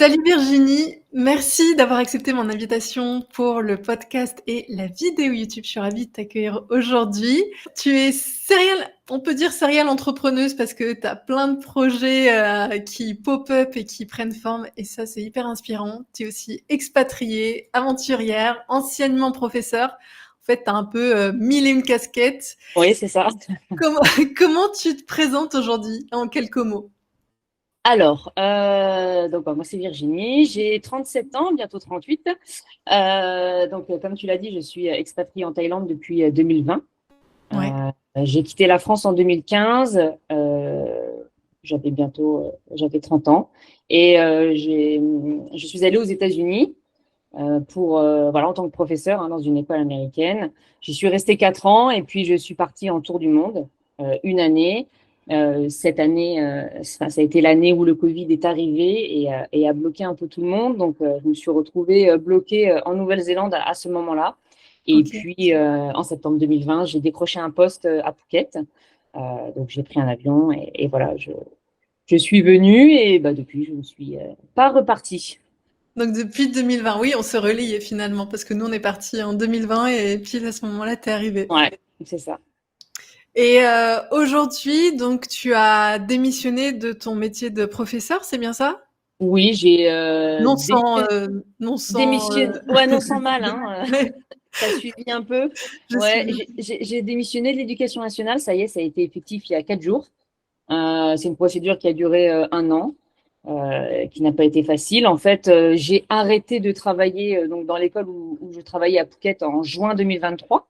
Salut Virginie, merci d'avoir accepté mon invitation pour le podcast et la vidéo YouTube. Je suis ravie de t'accueillir aujourd'hui. Tu es on peut dire serial entrepreneuse parce que tu as plein de projets qui pop-up et qui prennent forme et ça c'est hyper inspirant. Tu es aussi expatriée, aventurière, anciennement professeure. En fait, tu as un peu mille et une casquettes. Oui, c'est ça. Comment, comment tu te présentes aujourd'hui en quelques mots? Alors, moi c'est Virginie, j'ai 37 ans, bientôt 38. Comme tu l'as dit, je suis expatriée en Thaïlande depuis 2020. Ouais. J'ai quitté la France en 2015. J'avais 30 ans et je suis allée aux États-Unis en tant que professeur dans une école américaine. J'y suis restée 4 ans et puis je suis partie en tour du monde une année. Cette année, ça a été l'année où le Covid est arrivé et a bloqué un peu tout le monde. Je me suis retrouvée bloquée en Nouvelle-Zélande à ce moment-là. Et Ok. puis, en septembre 2020, j'ai décroché un poste à Phuket. Donc, j'ai pris un avion et voilà, je suis venue et depuis, je ne suis pas repartie. Donc depuis 2020, oui, on se relie finalement, parce que nous, on est partis en 2020 et pile à ce moment-là, t'es arrivé. Ouais, c'est ça. Et aujourd'hui, donc, tu as démissionné de ton métier de professeur, c'est bien ça? Oui, j'ai Non sans, non sans, démissionné. Ouais, non, sans mal, hein. ouais, T'as suivi un peu. je suis Ouais, bien. j'ai démissionné de l'éducation nationale. Ça y est, ça a été effectif il y a 4 jours. C'est une procédure qui a duré un an, qui n'a pas été facile. En fait, j'ai arrêté de travailler donc dans l'école où je travaillais à Phuket en juin 2023.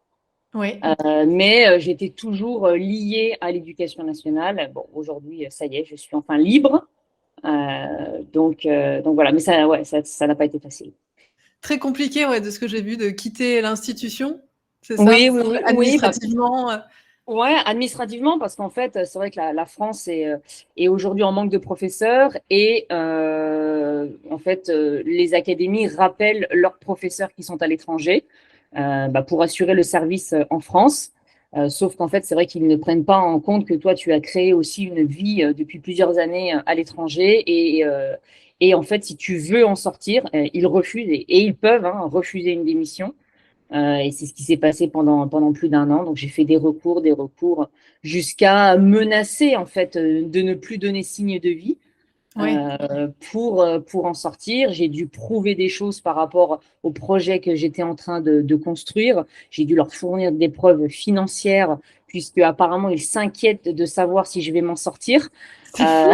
Oui. Mais j'étais toujours liée à l'éducation nationale. Bon, aujourd'hui, ça y est, je suis enfin libre. Donc voilà, mais ça, ouais, ça n'a pas été facile. Très compliqué, ouais, de ce que j'ai vu, de quitter l'institution, c'est ça? Oui, oui, oui, oui, Administrativement. ouais, administrativement, parce qu'en fait, c'est vrai que la France est aujourd'hui en manque de professeurs et en fait, les académies rappellent leurs professeurs qui sont à l'étranger pour assurer le service en France. Sauf qu'en fait, c'est vrai qu'ils ne prennent pas en compte que toi, tu as créé aussi une vie depuis plusieurs années à l'étranger et en fait, si tu veux en sortir, ils refusent et ils peuvent refuser une démission. Et c'est ce qui s'est passé pendant plus d'un an. Donc, j'ai fait des recours, jusqu'à menacer, en fait, de ne plus donner signe de vie Oui. pour en sortir. J'ai dû prouver des choses par rapport au projet que j'étais en train de construire. J'ai dû leur fournir des preuves financières, puisque apparemment, ils s'inquiètent de savoir si je vais m'en sortir. C'est fou.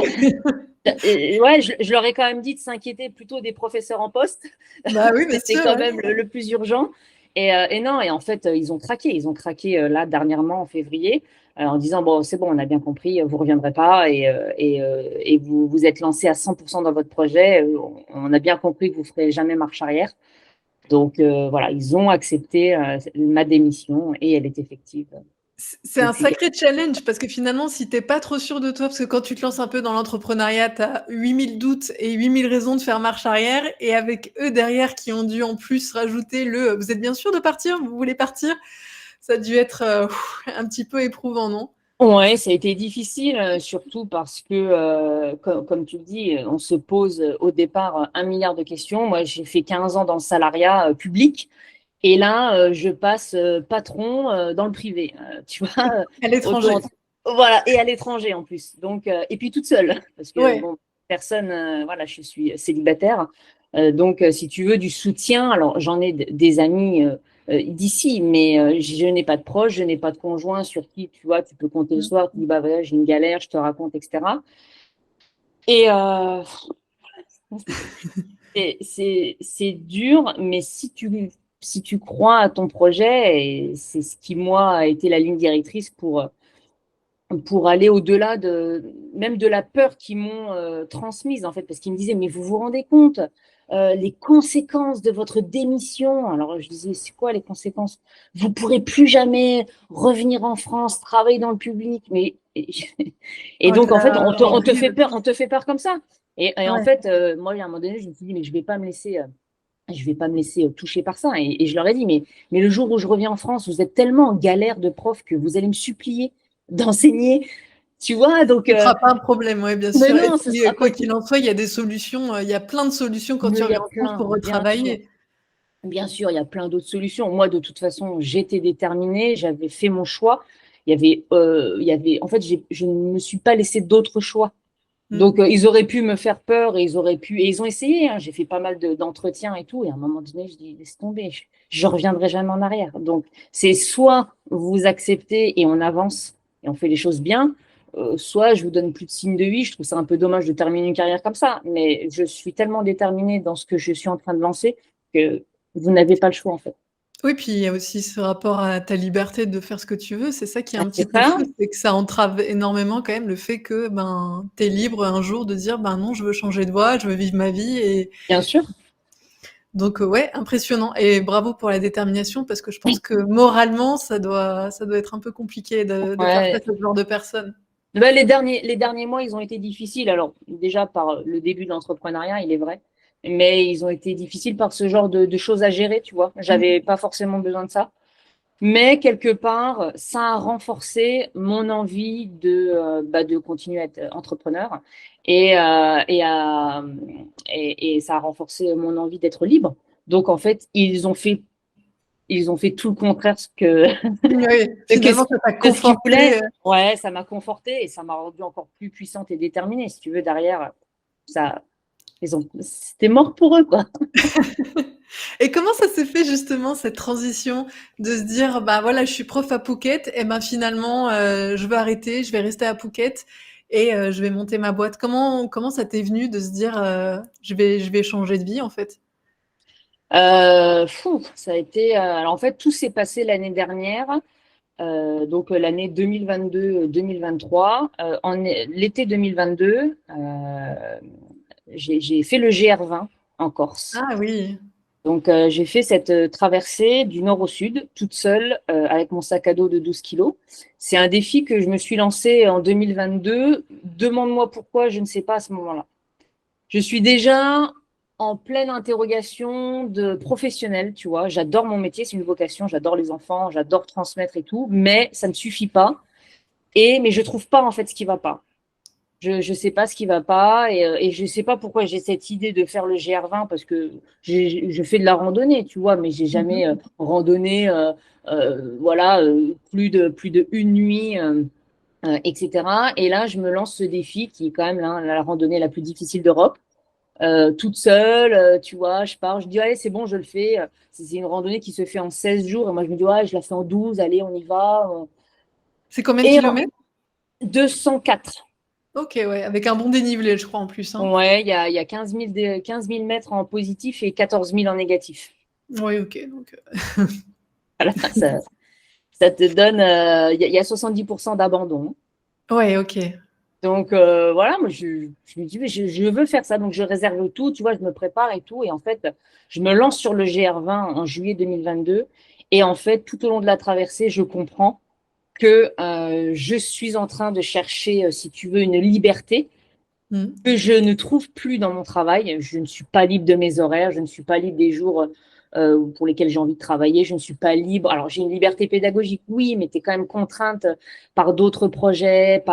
Euh, ouais, je leur ai quand même dit de s'inquiéter plutôt des professeurs en poste. Bah oui, bien C'était sûr, quand ouais. même le plus urgent. Et non, et en fait, ils ont craqué. Ils ont craqué là dernièrement en février en disant, bon, c'est bon, on a bien compris, vous ne reviendrez pas et vous êtes lancé à 100% dans votre projet. On a bien compris que vous ne ferez jamais marche arrière. Donc voilà, ils ont accepté ma démission et elle est effective C'est un depuis. sacré challenge parce que finalement, si t'es pas trop sûr de toi, parce que quand tu te lances un peu dans l'entrepreneuriat, tu as 8000 doutes et 8000 raisons de faire marche arrière et avec eux derrière qui ont dû en plus rajouter vous êtes bien sûr de partir? Vous voulez partir? Ça a dû être, un petit peu éprouvant, non? Ouais, ça a été difficile, surtout parce que, comme tu le dis, on se pose au départ 1 milliard de questions. Moi, j'ai fait 15 ans dans le salariat public et là, je passe patron dans le privé. Tu vois, À l'étranger. voilà, et à l'étranger en plus. Et puis toute seule, parce que Ouais. bon, personne, voilà, je suis célibataire. Si tu veux du soutien, alors j'en ai des amis d'ici, mais je n'ai pas de proches, je n'ai pas de conjoint sur qui, tu vois, tu peux compter le Mmh. soir, tu dis, bah voilà, j'ai une galère, je te raconte, etc. Et c'est dur, mais si tu crois à ton projet, et c'est ce qui, moi, a été la ligne directrice pour aller au-delà même de la peur qu'ils m'ont transmise, en fait, parce qu'ils me disaient, mais vous vous rendez compte les conséquences de votre démission? Alors, je disais, c'est quoi les conséquences? Vous pourrez plus jamais revenir en France, travailler dans le public, mais et Oh donc, en fait, là là, horrible. on te fait peur comme ça. Et en Ouais. fait, moi, à un moment donné, je me suis dit, mais je vais pas me laisser toucher par ça. Et je leur ai dit, mais le jour où je reviens en France, vous êtes tellement en galère de prof que vous allez me supplier d'enseigner. Tu vois, donc. Ce ne sera pas un problème, oui, bien Mais sûr. Et non, ce puis, sera quoi pas. qu'il en soit, il y a des solutions, il y a plein de solutions quand Mais tu il y a reviens en France plein, pour bien sûr. retravailler. Bien sûr, il y a plein d'autres solutions. Moi, de toute façon, j'étais déterminée, j'avais fait mon choix. En fait, je ne me suis pas laissé d'autres choix. Mmh. Donc, ils auraient pu me faire peur et ils ont essayé. Hein. J'ai fait pas mal d'entretiens et tout. Et à un moment donné, je dis, laisse tomber, je reviendrai jamais en arrière. Donc, c'est soit vous acceptez et on avance et on fait les choses bien, soit je vous donne plus de signes de vie. Je trouve ça un peu dommage de terminer une carrière comme ça. Mais je suis tellement déterminée dans ce que je suis en train de lancer que vous n'avez pas le choix, en fait. Oui, puis il y a aussi ce rapport à ta liberté de faire ce que tu veux. C'est ça qui est Ah, un petit c'est peu ça? fou, c'est que ça entrave énormément quand même le fait que, ben, tu es libre un jour de dire: «Ben non, je veux changer de voie, je veux vivre ma vie» et Bien sûr. donc ouais, impressionnant et bravo pour la détermination parce que je pense que moralement, ça doit être un peu compliqué de faire Ouais. face à ce genre de personnes. Ben, les derniers mois, ils ont été difficiles. Alors, déjà, par le début de l'entrepreneuriat, il est vrai, mais ils ont été difficiles par ce genre de choses à gérer, tu vois. Mmh. J'avais pas forcément besoin de ça. Mais quelque part, ça a renforcé mon envie de continuer à être entrepreneur et ça a renforcé mon envie d'être libre. Donc, en fait, ils ont fait tout le contraire Oui, que ce finalement, ça t'a de ce qu'ils voulaient. conforté. Ouais, ça m'a confortée et ça m'a rendue encore plus puissante et déterminée. Si tu veux, derrière, ça, c'était mort pour eux, quoi. Et comment ça s'est fait justement cette transition de se dire: «Bah, voilà, je suis prof à Phuket et ben, finalement, je veux arrêter, je vais rester à Phuket et je vais monter ma boîte». Comment ça t'est venu de se dire, «Je vais changer de vie», en fait? Ça a été. Alors, en fait, tout s'est passé l'année dernière, donc l'année 2022-2023. L'été 2022, j'ai fait le GR20 en Corse. Ah oui. Donc, j'ai fait cette traversée du nord au sud, toute seule, avec mon sac à dos de 12 kilos. C'est un défi que je me suis lancé en 2022. Demande-moi pourquoi, je ne sais pas à ce moment-là. Je suis déjà en pleine interrogation de professionnel, tu vois. J'adore mon métier, c'est une vocation, j'adore les enfants, j'adore transmettre et tout, mais ça ne suffit pas. Mais je trouve pas en fait ce qui va pas. Je sais pas ce qui va pas et je sais pas pourquoi j'ai cette idée de faire le GR20 parce que je fais de la randonnée, tu vois, mais j'ai Mmh. jamais randonné, voilà, plus de une nuit, etc. Et là, je me lance ce défi qui est quand même la randonnée la plus difficile d'Europe. Toute seule, tu vois, je pars, je dis, allez, c'est bon, je le fais. C'est une randonnée qui se fait en 16 jours. Et moi, je me dis, ouais, je la fais en 12, allez, on y va. C'est combien de Et kilomètres? 204. OK, ouais, avec un bon dénivelé, je crois, en plus, hein? Ouais, il y a 15 000 mètres en positif et 14 000 en négatif. Oui, OK, donc Voilà, ça te donne, il y a 70% d'abandon. ouais, OK. Donc voilà, moi je me dis, mais je veux faire ça. Donc je réserve tout, tu vois, je me prépare et tout. Et en fait, je me lance sur le GR20 en juillet 2022. Et en fait, tout au long de la traversée, je comprends que je suis en train de chercher, si tu veux, une liberté Mmh. que je ne trouve plus dans mon travail. Je ne suis pas libre de mes horaires, je ne suis pas libre des jours pour lesquels j'ai envie de travailler, je ne suis pas libre. Alors j'ai une liberté pédagogique, oui, mais tu es quand même contrainte par d'autres projets,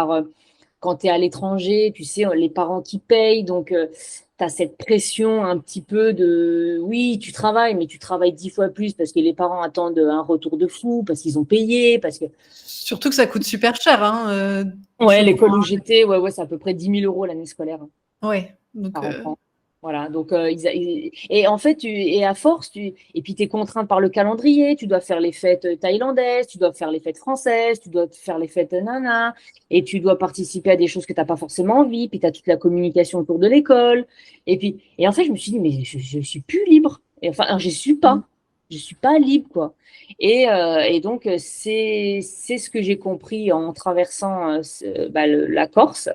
quand tu es à l'étranger, tu sais, les parents qui payent, donc tu as cette pression un petit peu de, oui, tu travailles, mais tu travailles 10 fois plus parce que les parents attendent un retour de fou, parce qu'ils ont payé, parce que, Surtout que ça coûte super cher, hein, ouais, je l'école crois. où j'étais, ouais, ouais, c'est à peu près 10 000 € l'année scolaire, hein, Ouais, donc par enfant. Voilà, donc et en fait, et à force, et puis tu es contraint par le calendrier, tu dois faire les fêtes thaïlandaises, tu dois faire les fêtes françaises, tu dois faire les fêtes nana, et tu dois participer à des choses que tu n'as pas forcément envie, puis tu as toute la communication autour de l'école, et en fait, je me suis dit, mais je suis plus libre, et enfin, alors, mmh. je suis pas libre, quoi. Et donc, c'est ce que j'ai compris en traversant la Corse.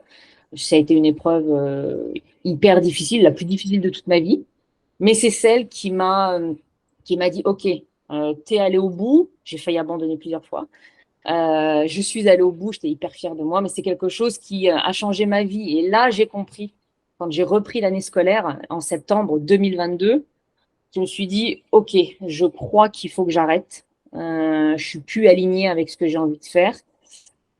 Ça a été une épreuve hyper difficile, la plus difficile de toute ma vie. Mais c'est celle qui m'a dit, OK, t'es allé au bout. J'ai failli abandonner plusieurs fois. Je suis allée au bout, j'étais hyper fière de moi, mais c'est quelque chose qui a changé ma vie. Et là, j'ai compris, quand j'ai repris l'année scolaire en septembre 2022, je me suis dit, OK, je crois qu'il faut que j'arrête. Je suis plus alignée avec ce que j'ai envie de faire.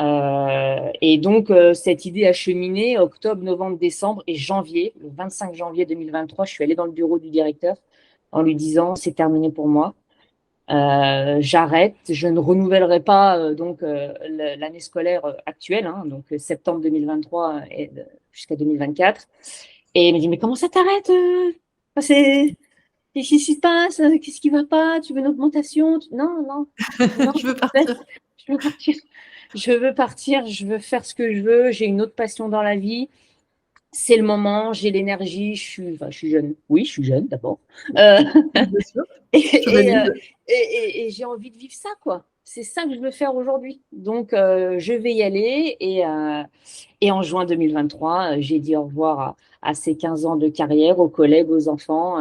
Et donc, cette idée a cheminé octobre, novembre, décembre et janvier. Le 25 janvier 2023, je suis allée dans le bureau du directeur en lui disant, c'est terminé pour moi. J'arrête, je ne renouvellerai pas l'année scolaire actuelle, hein, donc septembre 2023 et jusqu'à 2024. Et il me dit, mais comment ça t'arrête c'est, qu'est-ce qui se passe? Qu'est-ce qui va pas? Tu veux une augmentation? Non, non, non, Je veux en fait, partir. je veux partir. Je veux partir, je veux faire ce que je veux, j'ai une autre passion dans la vie. C'est le moment, j'ai l'énergie, je suis jeune. Oui, je suis jeune d'abord. Euh, Bien sûr, je et, et, euh, valide. et j'ai envie de vivre ça, quoi. C'est ça que je veux faire aujourd'hui. Donc, je vais y aller. Et en juin 2023, j'ai dit au revoir à ces 15 ans de carrière, aux collègues, aux enfants.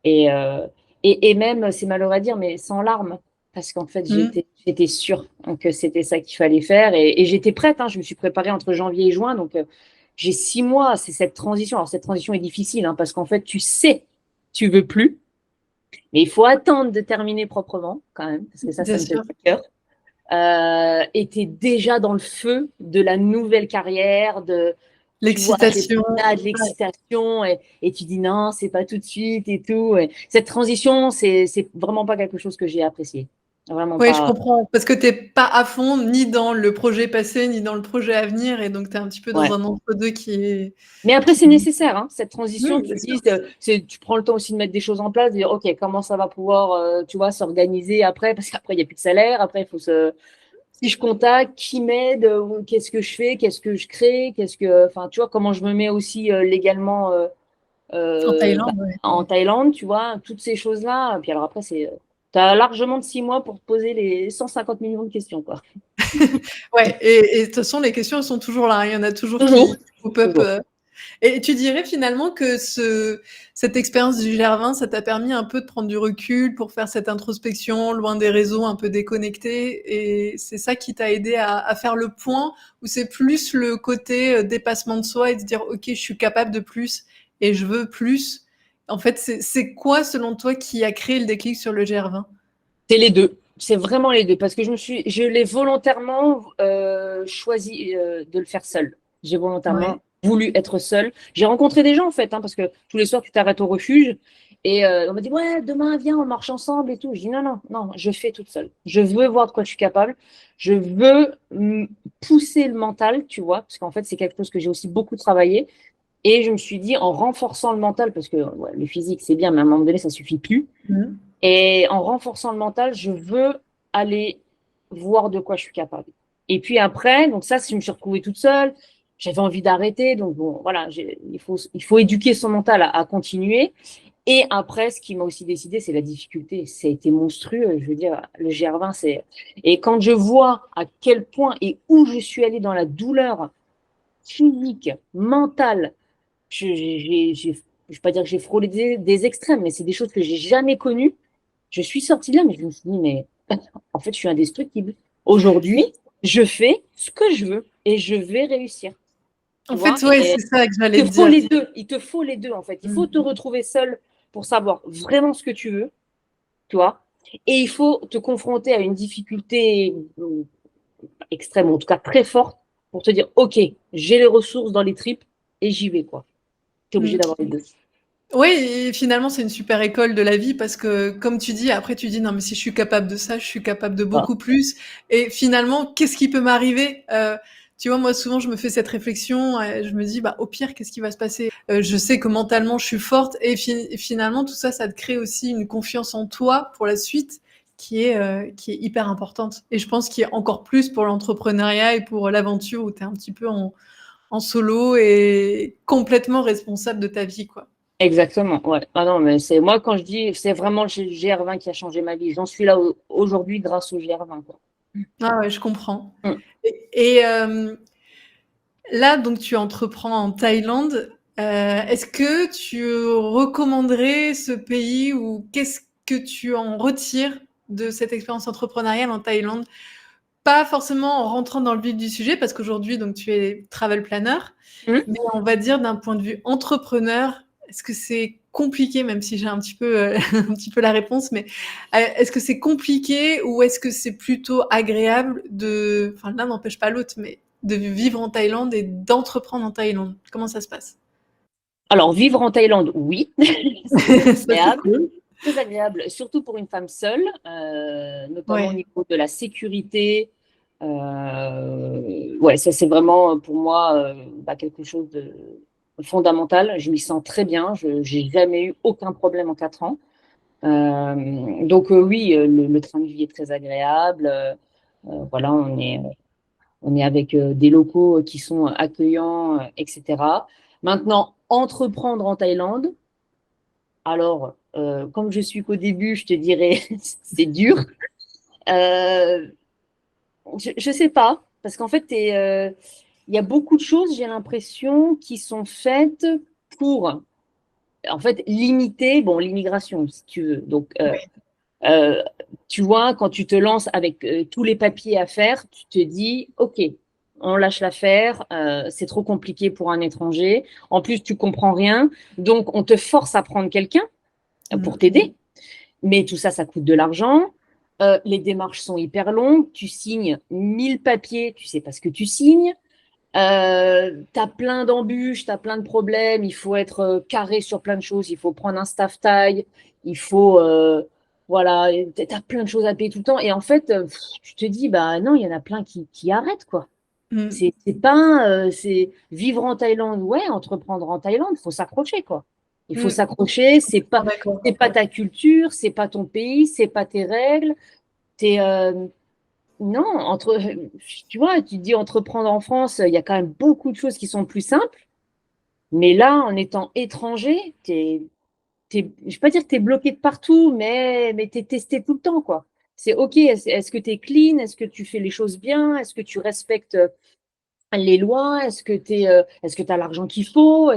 Et, euh, et même, c'est malheureux à dire, mais sans larmes. Parce qu'en fait, Mmh. j'étais sûre que c'était ça qu'il fallait faire. Et j'étais prête, hein, je me suis préparée entre janvier et juin. Donc, j'ai 6 mois. C'est cette transition. Alors, cette transition est difficile, hein, parce qu'en fait, tu sais, tu veux plus. Mais il faut attendre de terminer proprement, quand même, parce que Bien ça me fait sûr. pas cœur. Et tu es déjà dans le feu de la nouvelle carrière, tu vois, L'excitation. de Ouais. l'excitation, et tu dis non, c'est pas tout de suite et tout. Et cette transition, c'est vraiment pas quelque chose que j'ai apprécié. Vraiment Ouais, je pas. comprends, parce que tu es pas à fond ni dans le projet passé, ni dans le projet à venir et donc tu es un petit peu dans Ouais. un entre-deux qui est Mais après, qui c'est nécessaire, hein, cette transition. mmh, Tu bien sûr. dis, tu prends le temps aussi de mettre des choses en place, de dire, OK, comment ça va pouvoir, tu vois, s'organiser après, parce qu'après, il n'y a plus de salaire. Après, il faut si je contacte, qui m'aide, qu'est-ce que je fais, qu'est-ce que je crée, enfin, tu vois, comment je me mets aussi légalement En bah, Thaïlande, ouais. en Thaïlande, tu vois, toutes ces choses-là. Puis alors après, tu as largement de 6 mois pour te poser les 150 millions de questions, quoi. Ouais et de toute façon, les questions, elles sont toujours là. Il y en a toujours qui Toujours, pop up, toujours. et tu dirais finalement que cette expérience du GR20, ça t'a permis un peu de prendre du recul pour faire cette introspection, loin des réseaux, un peu déconnecté et c'est ça qui t'a aidé à faire le point? Ou c'est plus le côté, dépassement de soi et de se dire: «OK, je suis capable de plus et je veux plus»? En fait, c'est quoi selon toi qui a créé le déclic sur le GR20? C'est les deux. C'est vraiment les deux. Parce que je l'ai volontairement choisi de le faire seul. J'ai Ouais. volontairement voulu être seule. J'ai rencontré des gens, en fait, hein, parce que tous les soirs, tu t'arrêtes au refuge. Et on m'a dit, ouais, demain, viens, on marche ensemble et tout. Je dis, non, non, non, je fais toute seule. Je veux voir de quoi je suis capable. Je veux pousser le mental, tu vois, parce qu'en fait, c'est quelque chose que j'ai aussi beaucoup travaillé. Et je me suis dit, en renforçant le mental, parce que ouais, le physique, c'est bien, mais à un moment donné, ça suffit plus. Mmh. Et en renforçant le mental, je veux aller voir de quoi je suis capable. Et puis après, donc ça, je me suis retrouvée toute seule. J'avais envie d'arrêter. Donc bon, voilà, il faut éduquer son mental à continuer. Et après, ce qui m'a aussi décidé, c'est la difficulté. Ça a été monstrueux. Je veux dire, le GR20, c'est. Et quand je vois à quel point et où je suis allée dans la douleur physique, mentale, je vais pas dire que j'ai frôlé des extrêmes, mais c'est des choses que j'ai jamais connues. Je suis sortie de là, mais je me suis dit, mais en fait, je suis indestructible. Aujourd'hui, je fais ce que je veux et je vais réussir. Tu En vois? fait, ouais, Et c'est ça que j'allais il te te faut dire. les deux. Il te faut les deux, en fait. Il faut te Mmh. retrouver seul pour savoir vraiment ce que tu veux, tu vois? Et il faut te confronter à une difficulté extrême, en tout cas très forte, pour te dire, OK, j'ai les ressources dans les tripes et j'y vais, quoi. Tu es obligé Mmh. d'avoir les deux. Oui et finalement, c'est une super école de la vie parce que comme tu dis, après tu dis: «Non mais si je suis capable de ça, je suis capable de Voilà. beaucoup plus» et finalement, qu'est-ce qui peut m'arriver? Tu vois, moi souvent je me fais cette réflexion et je me dis: «Bah, au pire, qu'est-ce qui va se passer?» Je sais que mentalement je suis forte et finalement tout ça, ça te crée aussi une confiance en toi pour la suite qui est hyper importante et je pense qu'il y a encore plus pour l'entrepreneuriat et pour l'aventure où tu es un petit peu en solo et complètement responsable de ta vie, quoi. Exactement, ouais. Ah non, mais c'est moi quand je dis c'est vraiment le GR20 qui a changé ma vie. J'en suis là aujourd'hui grâce au GR20, quoi. Ah ouais, je comprends. Mm. Et là, donc tu entreprends en Thaïlande. Est-ce que tu recommanderais ce pays ou qu'est-ce que tu en retires de cette expérience entrepreneuriale en Thaïlande? Pas forcément en rentrant dans le vif du sujet, parce qu'aujourd'hui, donc tu es travel planner, Mm. mais on va dire d'un point de vue entrepreneur, est-ce que c'est compliqué, même si j'ai un petit peu, un petit peu la réponse, mais est-ce que c'est compliqué ou est-ce que c'est plutôt agréable enfin l'un n'empêche pas l'autre, mais de vivre en Thaïlande et d'entreprendre en Thaïlande? Comment ça se passe? Alors, vivre en Thaïlande, oui, c'est Ça, c'est agréable. cool. Très agréable, surtout pour une femme seule, notamment au Ouais. niveau de la sécurité. Ouais, ça c'est vraiment pour moi quelque chose de fondamental. Je m'y sens très bien. Je n'ai jamais eu aucun problème en 4 ans. Donc oui, le train de vie est très agréable. Voilà, on est avec des locaux qui sont accueillants, etc. Maintenant, entreprendre en Thaïlande, alors, comme je suis qu'au début, je te dirais, c'est dur. Euh, je sais pas, parce qu'en fait, il y a beaucoup de choses, j'ai l'impression, qui sont faites pour, en fait, limiter, bon, l'immigration, si tu veux. Donc, Ouais. euh, tu vois, quand tu te lances avec tous les papiers à faire, tu te dis, OK, on lâche l'affaire, c'est trop compliqué pour un étranger. En plus, tu comprends rien, donc on te force à prendre quelqu'un pour Mmh. t'aider. Mais tout ça, ça coûte de l'argent. Les démarches sont hyper longues. Tu signes 1000 papiers, tu sais pas ce que tu signes. Tu as plein d'embûches, tu as plein de problèmes. Il faut être carré sur plein de choses. Il faut prendre un staff taille. Il faut. Voilà, tu as plein de choses à payer tout le temps. Et en fait, tu te dis, bah non, il y en a plein qui arrêtent, quoi. Mmh. C'est pas, c'est vivre en Thaïlande, ouais, entreprendre en Thaïlande, il faut s'accrocher, quoi. Il faut Mmh. s'accrocher, Complètement d'accord. c'est pas ta culture, c'est pas ton pays, c'est pas tes règles. T'es, non, tu vois, tu te dis entreprendre en France, il y a quand même beaucoup de choses qui sont plus simples. Mais là, en étant étranger, je vais pas dire que tu es bloqué de partout, mais tu es testé tout le temps, quoi. C'est OK, est-ce que tu es clean? Est-ce que tu fais les choses bien? Est-ce que tu respectes les lois? Est-ce que tu as l'argent qu'il faut?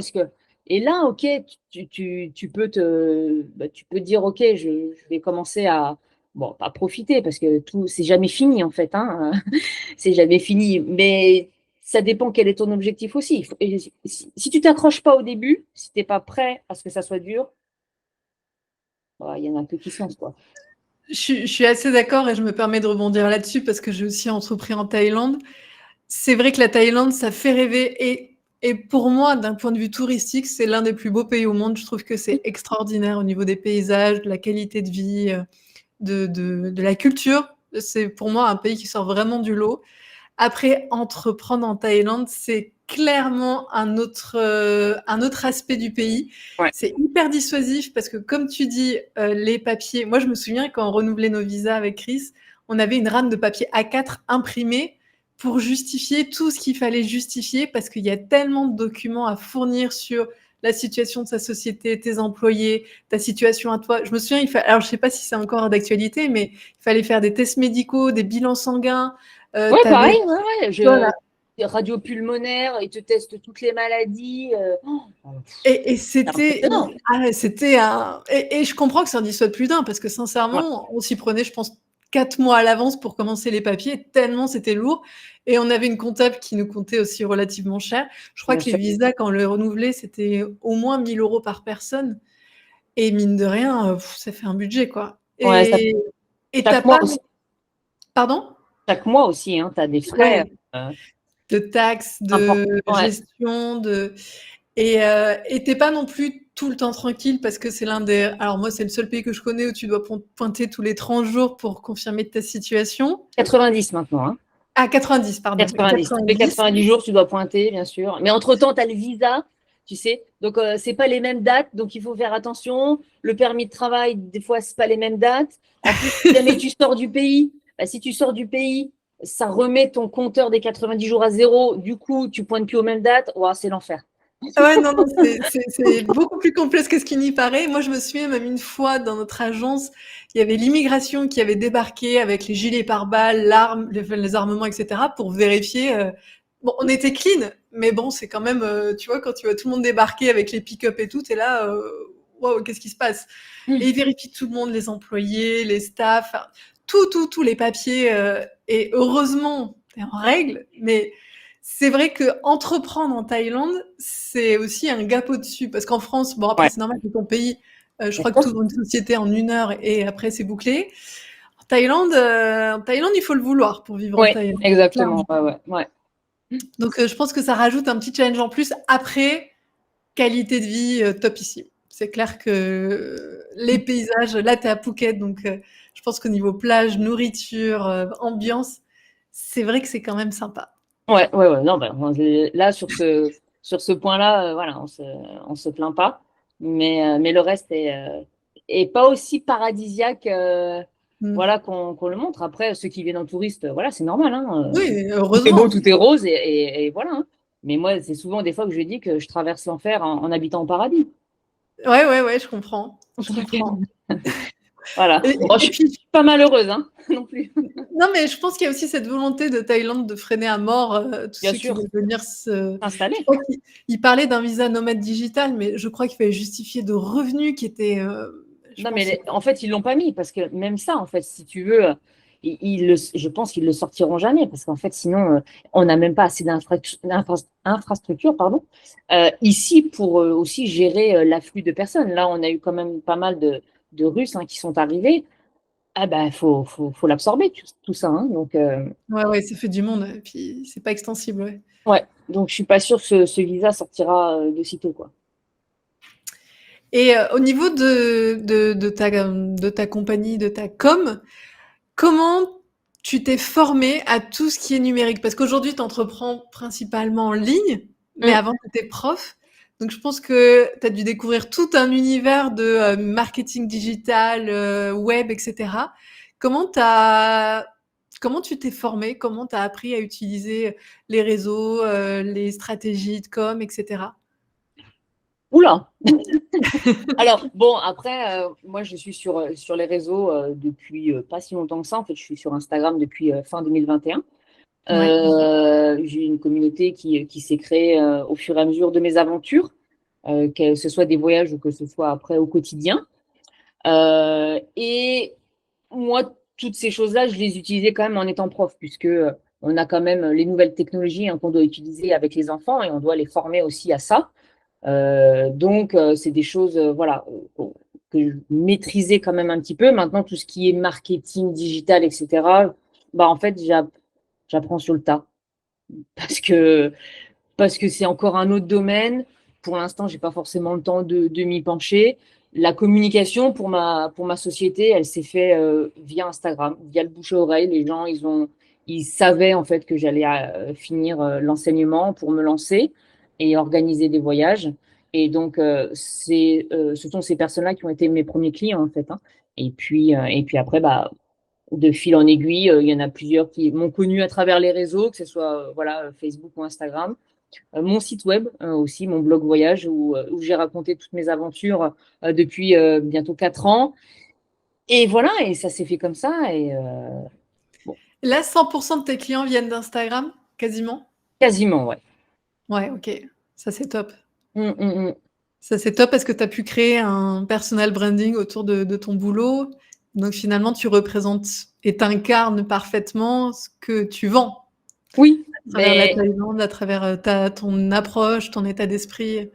Et là, ok, tu peux tu peux dire, ok, je vais commencer à, bon, pas profiter parce que tout, c'est jamais fini en fait, hein, c'est jamais fini, mais ça dépend quel est ton objectif aussi. Et si tu t'accroches pas au début, si t'es pas prêt à ce que ça soit dur, bah, il y en a un peu qui se lancent, quoi. Je suis assez d'accord et je me permets de rebondir là-dessus parce que j'ai aussi entrepris en Thaïlande. C'est vrai que la Thaïlande, ça fait rêver et pour moi, d'un point de vue touristique, c'est l'un des plus beaux pays au monde. Je trouve que c'est extraordinaire au niveau des paysages, de la qualité de vie, de la culture. C'est pour moi un pays qui sort vraiment du lot. Après, entreprendre en Thaïlande, c'est clairement un autre aspect du pays. Ouais. C'est hyper dissuasif parce que comme tu dis, les papiers moi je me souviens quand on renouvelait nos visas avec Chris, on avait une rame de papier A4 imprimée pour justifier tout ce qu'il fallait justifier parce qu'il y a tellement de documents à fournir sur la situation de sa société, tes employés, ta situation à toi. Je me souviens, alors je sais pas si c'est encore d'actualité, mais il fallait faire des tests médicaux, des bilans sanguins, Ouais, tu avais pareil, ouais, ouais, voilà. radio pulmonaire, ils te testent toutes les maladies. Et C'est c'était, impressionnant. c'était un. Et je comprends que ça en dissuade plus d'un, parce que Ouais, sincèrement, on s'y prenait, je pense, 4 mois à l'avance pour commencer les papiers, tellement c'était lourd. Et on avait une comptable qui nous coûtait aussi relativement cher. Je crois bien que les sûr. visas, quand on les renouvelait, c'était au moins 1 000 € par personne. Et mine de rien, ça fait un budget, quoi. Ouais, Et t'as chaque mois pas. aussi. Pardon? Chaque mois aussi, hein, tu as des frais Ouais, euh, de taxes, de importants. Ouais. gestion, de. Et t'es pas non plus tout le temps tranquille parce que c'est l'un des. Alors moi, c'est le seul pays que je connais où tu dois pointer tous les 30 jours pour confirmer ta situation. 90 maintenant. Hein. Ah, 90, pardon. 90. Tous les 90. 90 jours, tu dois pointer, bien sûr. Mais entre-temps, tu as le visa, tu sais. Donc, c'est pas les mêmes dates. Donc, il faut faire attention. Le permis de travail, des fois, c'est pas les mêmes dates. En plus, si jamais tu sors du pays, bah, si tu sors du pays, ça remet ton compteur des 90 jours à zéro. Du coup, tu pointes plus aux mêmes dates. Ouah, c'est l'enfer. Ouais, non, non, c'est beaucoup plus complexe que ce qu'il n'y paraît. Moi, je me souviens même une fois dans notre agence, il y avait l'immigration qui avait débarqué avec les gilets pare-balles, l'arme, les armements, etc., pour vérifier. Bon, on était clean, mais bon, c'est quand même, tu vois, quand tu vois tout le monde débarquer avec les pick-up et tout, t'es là, wow, qu'est-ce qui se passe? Et ils vérifient tout le monde, les employés, les staffs, tous les papiers. Et heureusement, t'es en règle, mais c'est vrai qu'entreprendre en Thaïlande, c'est aussi un gap au-dessus. Parce qu'en France, bon, après, Ouais. c'est normal, c'est ton pays. Je Bien crois que tu sûr. ouvres une société en 1 heure et après, c'est bouclé. En Thaïlande, il faut le vouloir pour vivre en Ouais, Thaïlande. exactement. Clairement. Ouais, ouais, ouais. Donc, je pense que ça rajoute un petit challenge en plus. Après, qualité de vie topissime. C'est clair que les paysages, là, tu es à Phuket, donc je pense qu'au niveau plage, nourriture, ambiance, c'est vrai que c'est quand même sympa. Ouais, ouais, ouais. Non, bah, là, sur ce point-là, voilà, on se plaint pas. Mais le reste est pas aussi paradisiaque, Mm. voilà, qu'on le montre. Après, ceux qui viennent en touriste, voilà, c'est normal, hein. Oui, Tout est beau, heureusement. tout est rose, et voilà, hein. Mais moi, c'est souvent des fois que je dis que je traverse l'enfer en habitant au paradis. Ouais, ouais, ouais, je comprends. Je comprends. Voilà. Et, Bon, je et suis puis, pas malheureuse, hein, non plus. non, mais je pense qu'il y a aussi cette volonté de Thaïlande de freiner à mort tous Bien ceux qui sûr, veulent venir se. Je installée. crois qu'il parlait d'un visa nomade digital, mais je crois qu'il fallait justifier de revenus qui étaient, je Non, mais pense. en fait, ils l'ont pas mis parce que même ça, en fait, si tu veux, je pense qu'ils le sortiront jamais parce qu'en fait, sinon, on n'a même pas assez d'infrastructures, pardon, ici pour aussi gérer l'afflux de personnes. Là, on a eu quand même pas mal de Russes hein, qui sont arrivés. Ah ben, faut l'absorber tout ça, hein. Donc, Ouais, ouais, ça fait du monde, et puis c'est pas extensible, ouais. ouais. Donc, je suis pas sûre que ce visa sortira de sitôt, quoi. Et au niveau de ta compagnie, de ta com, comment tu t'es formé à tout ce qui est numérique? Parce qu'aujourd'hui, tu entreprends principalement en ligne, mais Mm. avant, tu étais prof. Donc, je pense que tu as dû découvrir tout un univers de marketing digital, web, etc. Comment, comment tu t'es formé? Comment tu as appris à utiliser les réseaux, les stratégies de com, etc. Oula! Alors, bon, après, moi, je suis sur les réseaux depuis pas si longtemps que ça. En fait, je suis sur Instagram depuis fin 2021. Ouais. J'ai une communauté qui s'est créée au fur et à mesure de mes aventures, que ce soit des voyages ou que ce soit après au quotidien. Et moi, toutes ces choses-là, je les utilisais quand même en étant prof, puisque on a quand même les nouvelles technologies hein, qu'on doit utiliser avec les enfants et on doit les former aussi à ça. Donc, c'est des choses voilà, que je maîtrisais quand même un petit peu. Maintenant, tout ce qui est marketing digital, etc., bah, en fait, j'apprends sur le tas parce que c'est encore un autre domaine. Pour l'instant, j'ai pas forcément le temps de m'y pencher. La communication pour ma société, elle s'est fait via Instagram, via le bouche à oreille. Les gens, ils savaient en fait que j'allais finir l'enseignement pour me lancer et organiser des voyages. Et donc, ce sont ces personnes-là qui ont été mes premiers clients en fait, hein. Et puis après, bah, de fil en aiguille, il y en a plusieurs qui m'ont connu à travers les réseaux, que ce soit voilà, Facebook ou Instagram. Mon site web aussi, mon blog voyage où j'ai raconté toutes mes aventures depuis bientôt 4 ans. Et voilà, et ça s'est fait comme ça. Et bon, Là, 100% de tes clients viennent d'Instagram, quasiment? quasiment, ouais. Ouais, OK. Ça, c'est top. Mm, mm, mm. Ça, c'est top parce que tu as pu créer un personal branding autour de ton boulot. Donc finalement, tu représentes et tu incarnes parfaitement ce que tu vends Oui, à travers la mais Thaïlande, à travers ton approche, ton état d'esprit.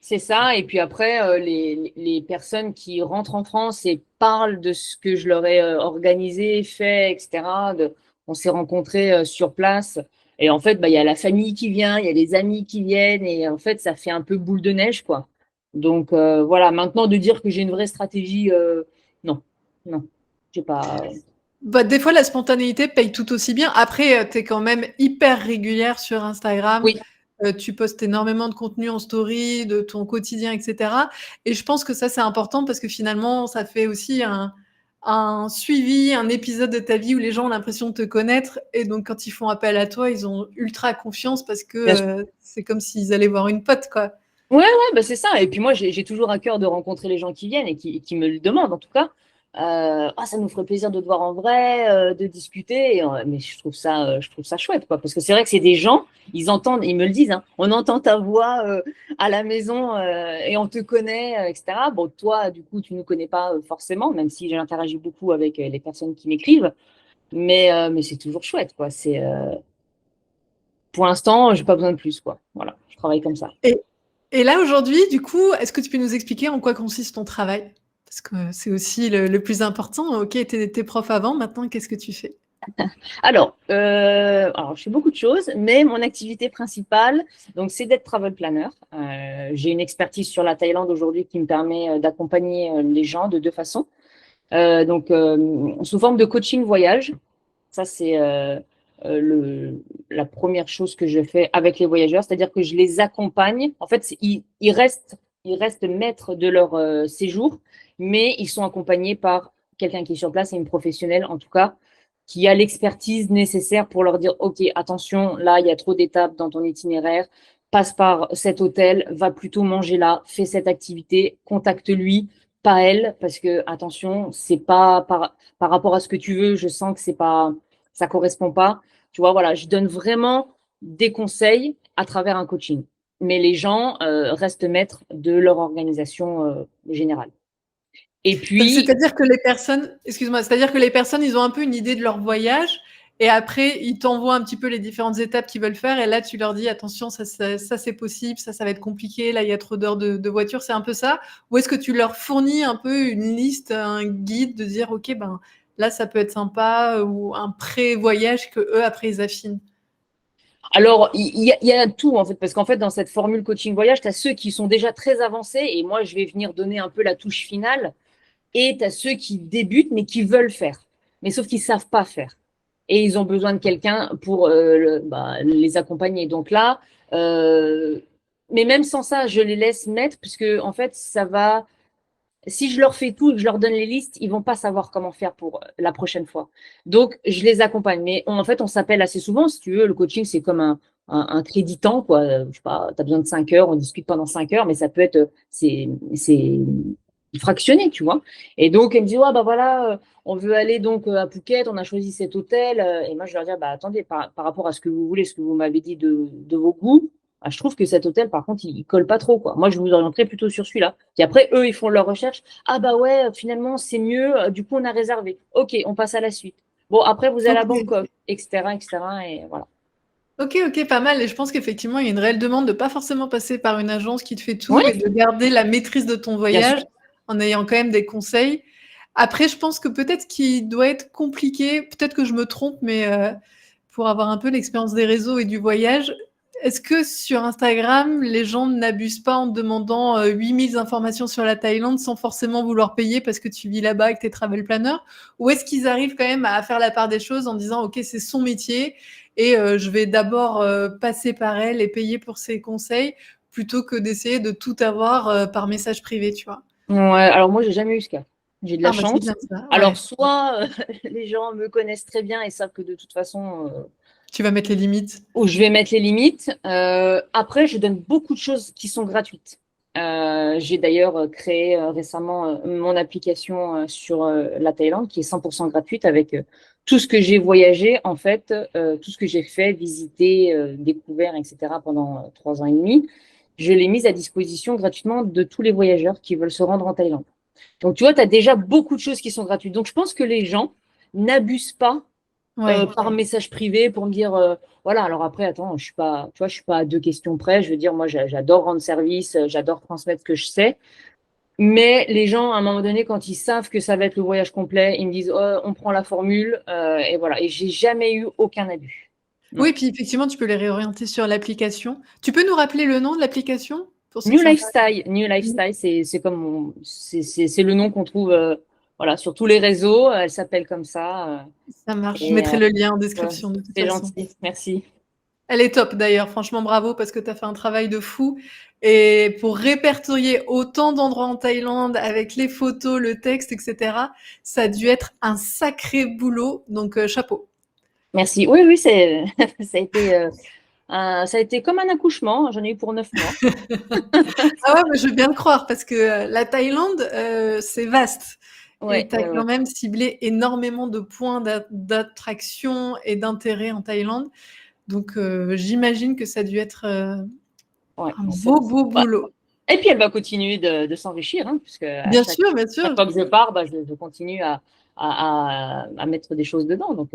c'est ça. Et puis après, les personnes qui rentrent en France et parlent de ce que je leur ai organisé, fait, etc. On s'est rencontrés sur place. Et en fait, bah, il y a la famille qui vient, il y a les amis qui viennent. Et en fait, ça fait un peu boule de neige, quoi. Donc voilà, maintenant de dire que j'ai une vraie stratégie, non, non, j'ai pas. Bah, des fois, la spontanéité paye tout aussi bien. Après, tu es quand même hyper régulière sur Instagram. Oui, Tu postes énormément de contenu en story, de ton quotidien, etc. Et je pense que ça, c'est important parce que finalement, ça fait aussi un suivi, un épisode de ta vie où les gens ont l'impression de te connaître. Et donc, quand ils font appel à toi, ils ont ultra confiance parce que bien sûr. c'est comme s'ils allaient voir une pote, quoi. Ouais, ouais, bah c'est ça. Et puis moi, j'ai toujours à cœur de rencontrer les gens qui viennent et qui me le demandent, en tout cas. Ah, ça nous ferait plaisir de te voir en vrai, de discuter. Mais je trouve ça chouette, quoi. Parce que c'est vrai que c'est des gens, ils entendent, ils me le disent, hein, on entend ta voix à la maison et on te connaît, etc. Bon, toi, du coup, tu ne nous connais pas forcément, même si j'interagis beaucoup avec les personnes qui m'écrivent. Mais c'est toujours chouette, quoi. pour l'instant, j'ai pas besoin de plus, quoi. Voilà, je travaille comme ça. Et là, aujourd'hui, du coup, est-ce que tu peux nous expliquer en quoi consiste ton travail? Parce que c'est aussi le plus important. OK, tu étais prof avant, maintenant, qu'est-ce que tu fais? Alors, je fais beaucoup de choses, mais mon activité principale, donc, c'est d'être travel planner. J'ai une expertise sur la Thaïlande aujourd'hui qui me permet d'accompagner les gens de deux façons. Sous forme de coaching voyage. Ça, c'est la première chose que je fais avec les voyageurs, c'est-à-dire que je les accompagne. En fait, ils restent maîtres de leur séjour, mais ils sont accompagnés par quelqu'un qui est sur place et une professionnelle, en tout cas, qui a l'expertise nécessaire pour leur dire, OK, attention, là, il y a trop d'étapes dans ton itinéraire, passe par cet hôtel, va plutôt manger là, fais cette activité, contacte-lui, pas elle, parce que, attention, c'est pas par rapport à ce que tu veux, je sens que ça correspond pas. Tu vois, voilà, je donne vraiment des conseils à travers un coaching. Mais les gens restent maîtres de leur organisation générale. Et Donc, puis, c'est-à-dire que les personnes, excuse-moi, c'est-à-dire que les personnes, ils ont un peu une idée de leur voyage et après, ils t'envoient un petit peu les différentes étapes qu'ils veulent faire et là, tu leur dis, attention, ça c'est possible, ça va être compliqué, là, il y a trop d'heures de voiture, c'est un peu ça? Ou est-ce que tu leur fournis un peu une liste, un guide de dire, OK, ben, là, ça peut être sympa ou un pré-voyage que eux, après, ils affinent? alors, il y a tout, en fait, parce qu'en fait, dans cette formule coaching voyage, tu as ceux qui sont déjà très avancés, et moi, je vais venir donner un peu la touche finale, et tu as ceux qui débutent, mais qui veulent faire, mais sauf qu'ils savent pas faire. Et ils ont besoin de quelqu'un pour les accompagner. Donc là, mais même sans ça, je les laisse mettre, puisque en fait, ça va. Si je leur fais tout et que je leur donne les listes, ils vont pas savoir comment faire pour la prochaine fois. Donc, je les accompagne. Mais en fait, on s'appelle assez souvent, si tu veux. Le coaching, c'est comme un crédit temps, quoi. Je sais pas, tu as besoin de 5 heures, on discute pendant 5 heures, mais ça peut être, c'est fractionné, tu vois. Et donc, elle me dit, ouais, bah voilà, on veut aller donc à Phuket, on a choisi cet hôtel. Et moi, je leur dis, bah attendez, par rapport à ce que vous voulez, ce que vous m'avez dit de vos goûts, ah, je trouve que cet hôtel, par contre, il colle pas trop, quoi. Moi, je vous orienterai plutôt sur celui-là. Puis après, eux, ils font leur recherche. Ah bah ouais, finalement, c'est mieux. Du coup, on a réservé. OK, on passe à la suite. Bon, après, vous allez à OK. Bangkok, etc., etc. Et voilà. OK, OK, pas mal et je pense qu'effectivement, il y a une réelle demande de pas forcément passer par une agence qui te fait Oui, tout et de garder la maîtrise de ton bien sûr. voyage en ayant quand même des conseils. Après, je pense que peut-être ce qui doit être compliqué, peut-être que je me trompe, mais pour avoir un peu l'expérience des réseaux et du voyage, est-ce que sur Instagram, les gens n'abusent pas en te demandant 8000 informations sur la Thaïlande sans forcément vouloir payer parce que tu vis là-bas avec tes travel planners? Ou est-ce qu'ils arrivent quand même à faire la part des choses en disant, OK, c'est son métier et je vais d'abord passer par elle et payer pour ses conseils plutôt que d'essayer de tout avoir par message privé, tu vois? Ouais, alors moi, j'ai jamais eu ce cas. J'ai de la Ah bah, c'est chance. bien ça, Alors, ouais. soit les gens me connaissent très bien et savent que de toute façon, Tu vas mettre les limites. où je vais mettre les limites. Après, je donne beaucoup de choses qui sont gratuites. J'ai d'ailleurs créé récemment mon application sur la Thaïlande qui est 100% gratuite avec tout ce que j'ai voyagé, en fait, tout ce que j'ai fait, visité, découvert, etc. pendant 3 ans et demi. Je l'ai mise à disposition gratuitement de tous les voyageurs qui veulent se rendre en Thaïlande. Donc, tu vois, tu as déjà beaucoup de choses qui sont gratuites. Donc, je pense que les gens n'abusent pas Ouais. par message privé pour me dire voilà. Alors après, attends, je suis pas, tu vois, je suis pas à deux questions près. Je veux dire, moi, j'adore rendre service, j'adore transmettre ce que je sais. Mais les gens, à un moment donné, quand ils savent que ça va être le voyage complet, ils me disent oh, on prend la formule et voilà. Et j'ai jamais eu aucun abus. Non. Oui, puis effectivement, tu peux les réorienter sur l'application. Tu peux nous rappeler le nom de l'application pour ceux New que ça intéresse? Lifestyle, New Lifestyle, c'est comme c'est le nom qu'on trouve voilà sur tous les réseaux. Elle s'appelle comme ça. Ça marche. Je Et mettrai le lien en ouais, description de toute c'est façon. gentil, merci. Elle est top d'ailleurs, franchement bravo parce que tu as fait un travail de fou. Et pour répertorier autant d'endroits en Thaïlande avec les photos, le texte, etc., ça a dû être un sacré boulot. Donc chapeau. Merci. Oui, oui, ça a été, ça a été comme un accouchement. J'en ai eu pour 9 mois. Ah ouais, mais je veux bien le croire parce que la Thaïlande, c'est vaste. Et Ouais, tu as ouais, quand ouais. même ciblé énormément de points d'attraction et d'intérêt en Thaïlande. Donc j'imagine que ça a dû être Ouais, un beau, beau ouais. boulot. Et puis elle va continuer de s'enrichir, hein, puisque à chaque, Bien chaque sûr. fois que je pars, bah, je continue à mettre des choses dedans. Donc,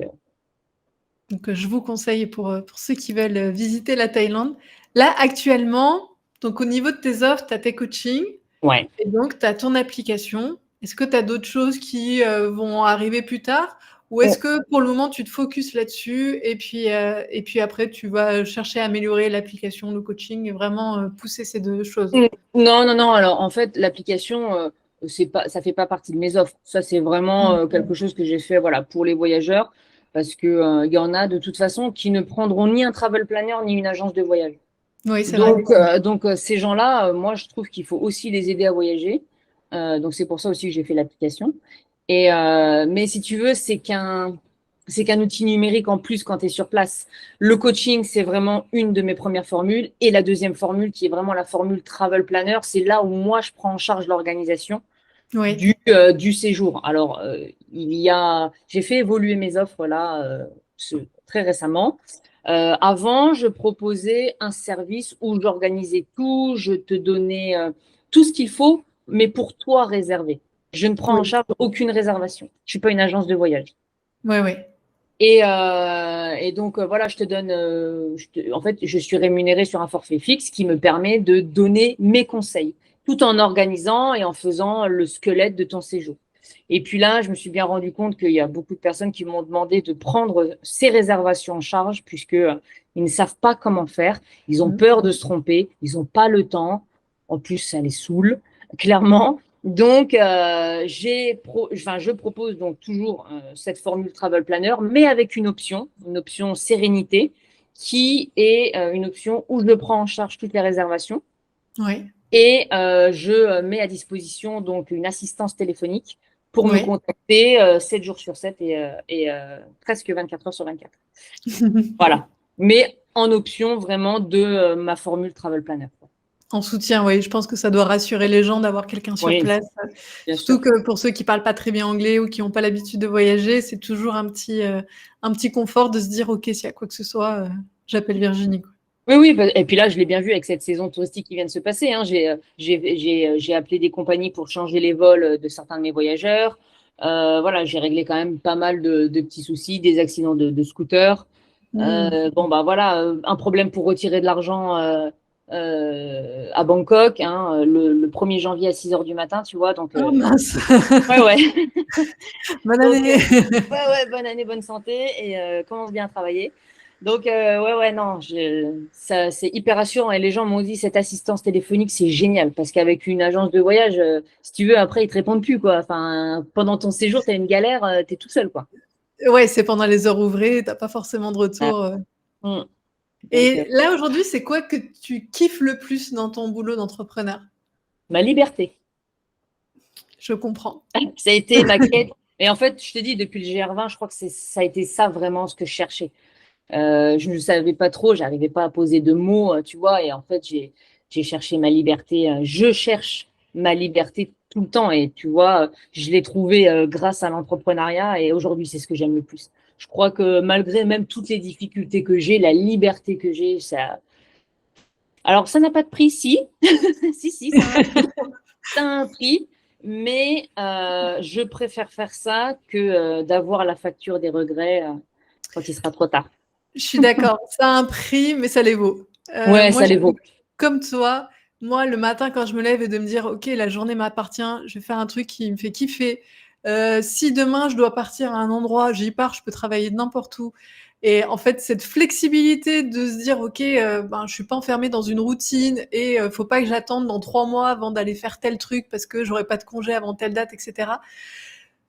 Donc, je vous conseille pour ceux qui veulent visiter la Thaïlande. Là, actuellement, donc au niveau de tes offres, tu as tes coachings Ouais. et donc tu as ton application. Est-ce que tu as d'autres choses qui vont arriver plus tard ou est-ce que pour le moment, tu te focuses là-dessus et puis après, tu vas chercher à améliorer l'application, le coaching et vraiment pousser ces deux choses? Non, non, non. Alors, en fait, l'application, ça fait pas partie de mes offres. Ça, c'est vraiment quelque chose que j'ai fait, voilà, pour les voyageurs, parce que il y en a de toute façon qui ne prendront ni un travel planner ni une agence de voyage. Oui, c'est vrai. Donc, ces gens-là, moi, je trouve qu'il faut aussi les aider à voyager. Donc, c'est pour ça aussi que j'ai fait l'application. Mais si tu veux, c'est qu'un outil numérique en plus quand tu es sur place. Le coaching, c'est vraiment une de mes premières formules. Et la deuxième formule, qui est vraiment la formule Travel Planner, c'est là où moi, je prends en charge l'organisation Oui, du séjour. Alors, j'ai fait évoluer mes offres là très récemment. Avant, je proposais un service où j'organisais tout, je te donnais tout ce qu'il faut, mais pour toi réservé. Je ne prends en oui, charge aucune réservation. Je suis pas une agence de voyage. oui, oui. Et donc, voilà, je te donne, en fait, je suis rémunérée sur un forfait fixe qui me permet de donner mes conseils, tout en organisant et en faisant le squelette de ton séjour. Et puis là, je me suis bien rendu compte qu'il y a beaucoup de personnes qui m'ont demandé de prendre ces réservations en charge puisque ils ne savent pas comment faire. Ils ont Mm. peur de se tromper. Ils n'ont pas le temps. En plus, ça les saoule, clairement. Donc, je propose donc toujours cette formule Travel Planner, mais avec une option sérénité, qui est une option où je prends en charge toutes les réservations Oui, et je mets à disposition donc une assistance téléphonique pour me oui. contacter 7 jours sur 7 et presque 24 heures sur 24. Voilà. Mais en option vraiment de ma formule Travel Planner. En soutien, oui. Je pense que ça doit rassurer les gens d'avoir quelqu'un sur Oui, place. bien sûr. Surtout que pour ceux qui parlent pas très bien anglais ou qui n'ont pas l'habitude de voyager, c'est toujours un petit confort de se dire, OK, s'il y a quoi que ce soit, j'appelle Virginie, quoi. Oui, oui, et puis là, je l'ai bien vu avec cette saison touristique qui vient de se passer, hein. J'ai appelé des compagnies pour changer les vols de certains de mes voyageurs. Voilà, j'ai réglé quand même pas mal de petits soucis, des accidents de scooter. Mmh. Bon, bah voilà, un problème pour retirer de l'argent à Bangkok, hein, le 1er janvier à 6 heures du matin, tu vois. Donc, Oh mince! ouais, ouais. Bonne Donc, année! ouais, ouais, bonne année, bonne santé et commence bien à travailler. Donc, ouais, ouais, non, ça, c'est hyper rassurant. Et les gens m'ont dit, cette assistance téléphonique, c'est génial parce qu'avec une agence de voyage, si tu veux, après, ils te répondent plus, quoi. Enfin, pendant ton séjour, tu as une galère, tu es tout seul, quoi. Ouais, c'est pendant les heures ouvrées, tu as pas forcément de Ouais. retour. Mm. Donc, Et là, aujourd'hui, c'est quoi que tu kiffes le plus dans ton boulot d'entrepreneur? ma liberté. Je comprends. Ça a été ma quête. Et en fait, je te dis, depuis le GR20, je crois que ça a été ça vraiment ce que je cherchais. Je ne savais pas trop, j'arrivais pas à poser de mots, tu vois, et en fait, j'ai cherché ma liberté. Je cherche ma liberté tout le temps, et tu vois, je l'ai trouvée grâce à l'entrepreneuriat, et aujourd'hui, c'est ce que j'aime le plus. Je crois que malgré même toutes les difficultés que j'ai, la liberté que j'ai, ça. Alors, ça n'a pas de prix, si, si, si, ça a un prix. Ça a un prix, mais je préfère faire ça que d'avoir la facture des regrets quand il sera trop tard. Je suis d'accord, ça a un prix, mais ça les vaut. Ouais, Moi, ça je les suis vaut. comme toi. Moi, le matin, quand je me lève et de me dire, OK, la journée m'appartient, je vais faire un truc qui me fait kiffer. Si demain je dois partir à un endroit, j'y pars, je peux travailler de n'importe où. Et en fait, cette flexibilité de se dire, OK, ben, je suis pas enfermée dans une routine et faut pas que j'attende dans 3 mois avant d'aller faire tel truc parce que j'aurai pas de congé avant telle date, etc.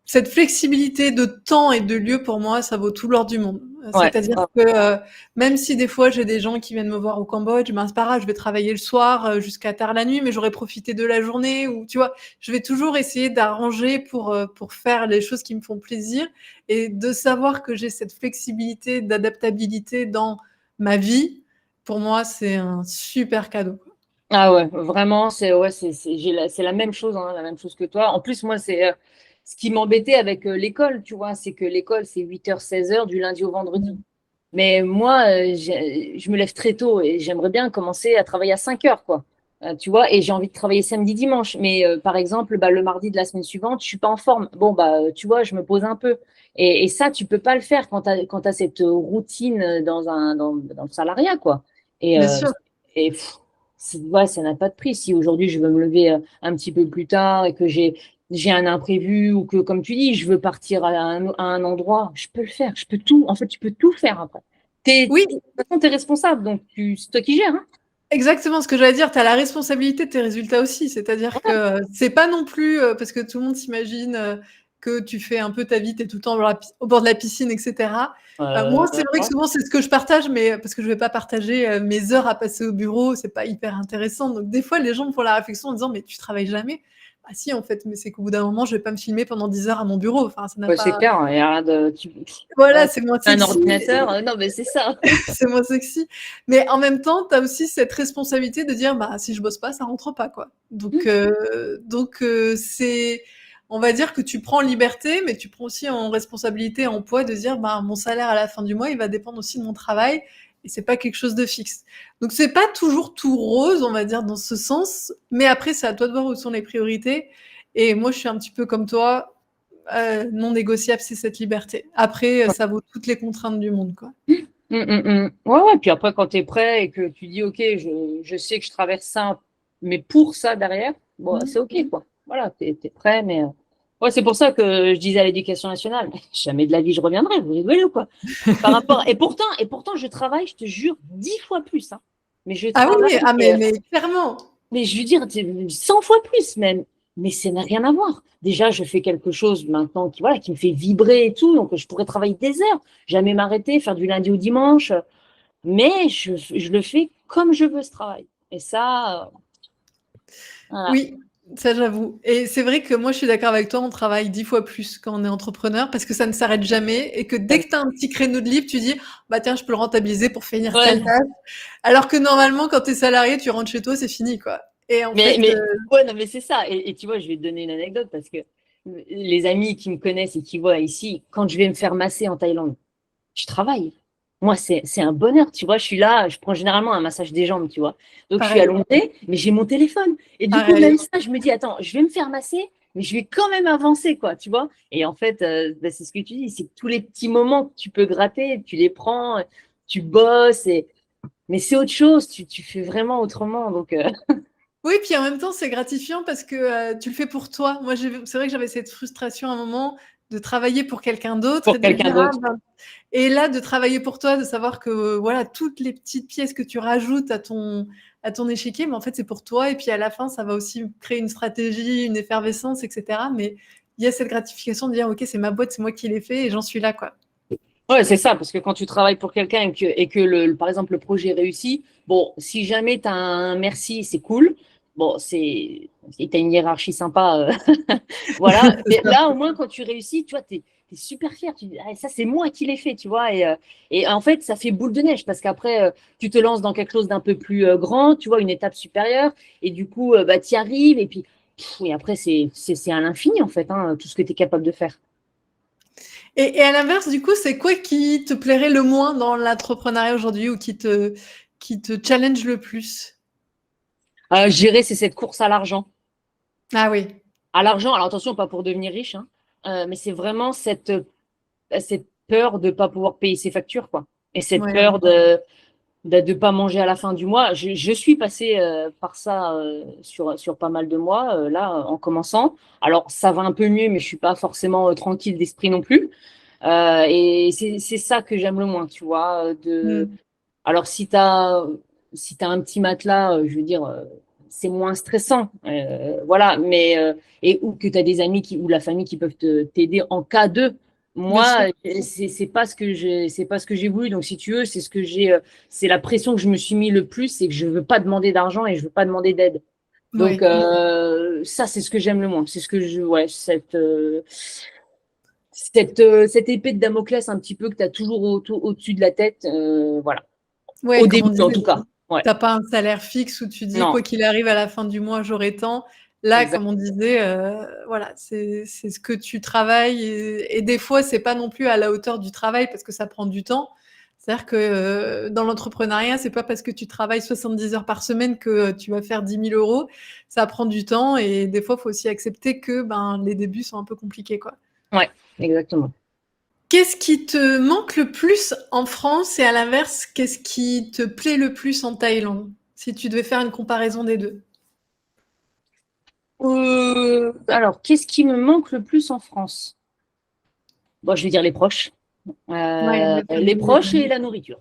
Cette flexibilité de temps et de lieu, pour moi, ça vaut tout l'or du monde. Ouais. C'est-à-dire que même si des fois j'ai des gens qui viennent me voir au Cambodge, ben c'est pas grave, je vais travailler le soir jusqu'à tard la nuit, mais j'aurais profité de la journée. Ou tu vois, je vais toujours essayer d'arranger pour faire les choses qui me font plaisir et de savoir que j'ai cette flexibilité, d'adaptabilité dans ma vie. Pour moi, c'est un super cadeau. Ah ouais, vraiment, c'est la même chose, hein, la même chose que toi. En plus, moi, c'est ce qui m'embêtait avec l'école, tu vois, c'est que l'école, c'est 8 h 16 h du lundi au vendredi. Mais moi, je me lève très tôt et j'aimerais bien commencer à travailler à 5 h, quoi. Tu vois, et j'ai envie de travailler samedi, dimanche. Mais par exemple, bah, le mardi de la semaine suivante, je suis pas en forme. Bon, bah, tu vois, je me pose un peu. Et ça, tu peux pas le faire quand t'as cette routine dans le salariat, quoi. Et, Bien euh, sûr. et pff, ouais, ça n'a pas de prix. Si aujourd'hui je veux me lever un petit peu plus tard et que j'ai un imprévu ou que, comme tu dis, je veux partir à un endroit, je peux le faire. Je peux tout. En fait, tu peux tout faire après. Oui, De toute façon, t'es responsable, donc c'est toi qui gères, hein. exactement ce que j'allais dire, tu as la responsabilité de tes résultats aussi. C'est-à-dire que c'est pas non plus, parce que tout le monde s'imagine, que tu fais un peu ta vie, tu es tout le temps au bord de la piscine et cetera. Moi, c'est vrai que Ouais. souvent, c'est ce que je partage, mais parce que je vais pas partager, mes heures à passer au bureau, c'est pas hyper intéressant. Donc des fois, les gens me font la réflexion en disant: «Mais tu travailles jamais?» Bah si, en fait, mais c'est qu'au bout d'un moment, je vais pas me filmer pendant 10 heures à mon bureau. Enfin, ça n'a Ouais, c'est pas clair, il y a rien de. voilà, Voilà, c'est moins un sexy. ordinateur, non, mais c'est ça. C'est moins sexy. Mais en même temps, tu as aussi cette responsabilité de dire, bah, si je bosse pas, ça rentre pas, quoi. Donc, c'est, on va dire que tu prends liberté, mais tu prends aussi en responsabilité, en poids de dire, bah, mon salaire à la fin du mois, il va dépendre aussi de mon travail et c'est pas quelque chose de fixe. Donc, c'est pas toujours tout rose, on va dire, dans ce sens. Mais après, c'est à toi de voir où sont les priorités. Et moi, je suis un petit peu comme toi. Non négociable, c'est cette liberté. Après, ça vaut toutes les contraintes du monde, quoi. Ouais, ouais, puis après, quand tu es prêt et que tu dis, OK, je sais que je traverse ça, mais pour ça derrière, bon, c'est Mmh. OK, quoi. Voilà, tu es prêt, mais. Ouais, c'est pour ça que je disais à l'éducation nationale, jamais de la vie je reviendrai, vous rigolez ou quoi? Par rapport. Et pourtant, je travaille, je te jure, 10 fois plus, hein. Mais je Ah oui, oui, travaille. ah mais clairement. Mais je veux dire, 100 fois plus même. Mais ça n'a rien à voir. Déjà, je fais quelque chose maintenant voilà, qui me fait vibrer et tout, donc je pourrais travailler des heures, jamais m'arrêter, faire du lundi au dimanche. Mais je le fais comme je veux ce travail. Et ça, voilà. Oui, ça j'avoue et c'est vrai que moi je suis d'accord avec toi, on travaille 10 fois plus quand on est entrepreneur parce que ça ne s'arrête jamais et que dès que tu as un petit créneau de libre, tu dis: «Bah tiens, je peux le rentabiliser pour finir telle Ouais, tâche». Alors que normalement quand tu es salarié, tu rentres chez toi, c'est fini, quoi et en mais, fait, mais, ouais, non, mais c'est ça. Et tu vois, je vais te donner une anecdote parce que les amis qui me connaissent et qui voient ici, quand je vais me faire masser en Thaïlande, je travaille. Moi, c'est un bonheur, tu vois. Je suis là, je prends généralement un massage des jambes, tu vois. Donc, je suis pareil, allongée, mais j'ai mon téléphone. Et du coup, pareil. même ça, je me dis, attends, je vais me faire masser, mais je vais quand même avancer, quoi, tu vois. Et en fait, bah, c'est ce que tu dis, c'est que tous les petits moments que tu peux gratter, tu les prends, tu bosses, mais c'est autre chose, tu fais vraiment autrement. Donc, Oui, puis en même temps, c'est gratifiant parce que, tu le fais pour toi. Moi, c'est vrai que j'avais cette frustration à un moment de travailler pour quelqu'un d'autre pour et de quelqu'un dire: «Ah d'autre. ben» et là, de travailler pour toi, de savoir que, voilà, toutes les petites pièces que tu rajoutes à ton échiquier, mais en fait, c'est pour toi et puis à la fin, ça va aussi créer une stratégie, une effervescence et cetera, mais il y a cette gratification de dire: «OK, c'est ma boîte, c'est moi qui l'ai fait et j'en suis là, quoi». Ouais, c'est ça, parce que quand tu travailles pour quelqu'un et que par exemple, le projet réussit, bon, si jamais tu as un merci, c'est cool. Bon, si tu as une hiérarchie sympa, voilà. C'est Mais ça. là, au moins, quand tu réussis, tu vois, tu es super fier. Tu dis, ah, ça, c'est moi qui l'ai fait, tu vois. Et en fait, ça fait boule de neige parce qu'après, tu te lances dans quelque chose d'un peu plus grand, tu vois, une étape supérieure. Et du coup, bah, tu y arrives. Et puis, et après, c'est à l'infini, en fait, hein, tout ce que tu es capable de faire. Et à l'inverse, du coup, c'est quoi qui te plairait le moins dans l'entrepreneuriat aujourd'hui ou qui te challenge le plus? Gérer, c'est cette course à l'argent. Ah oui. À l'argent, alors attention, pas pour devenir riche, hein, mais c'est vraiment cette peur de ne pas pouvoir payer ses factures, quoi. Et cette Ouais, peur de pas manger à la fin du mois. Je suis passée par ça sur pas mal de mois, là, en commençant. Alors, ça va un peu mieux, mais je suis pas forcément tranquille d'esprit non plus. Et c'est ça que j'aime le moins, tu vois. mmh, Alors, si t'as un petit matelas, je veux dire, c'est moins stressant. Voilà, mais ou que tu as des amis ou la famille qui peuvent t'aider en cas de. bien sûr. Moi, c'est pas ce que j'ai voulu. Donc, si tu veux, c'est la pression que je me suis mis le plus, c'est que je veux pas demander d'argent et je veux pas demander d'aide. Donc, Oui. ça, c'est ce que j'aime le moins. C'est ce que ouais, cette épée de Damoclès un petit peu que tu as toujours au-dessus de la tête. Voilà. Ouais, Au comme on début, en disait, tout cas. Ouais. tu pas un salaire fixe où tu dis: Non, «Quoi qu'il arrive à la fin du mois, j'aurai tant». Là, exact. comme on disait, voilà, c'est ce que tu travailles et des fois, c'est pas non plus à la hauteur du travail parce que ça prend du temps. C'est-à-dire que dans l'entrepreneuriat, c'est pas parce que tu travailles 70 heures par semaine que tu vas faire 10 000 euros. Ça prend du temps et des fois, il faut aussi accepter que les débuts sont un peu compliqués, quoi. Ouais, exactement. Qu'est-ce qui te manque le plus en France et à l'inverse, qu'est-ce qui te plaît le plus en Thaïlande? Si tu devais faire une comparaison des deux. Alors, qu'est-ce qui me manque le plus en France? Bon, je vais dire les proches. Ouais, la Les famille, les proches et amis. la nourriture.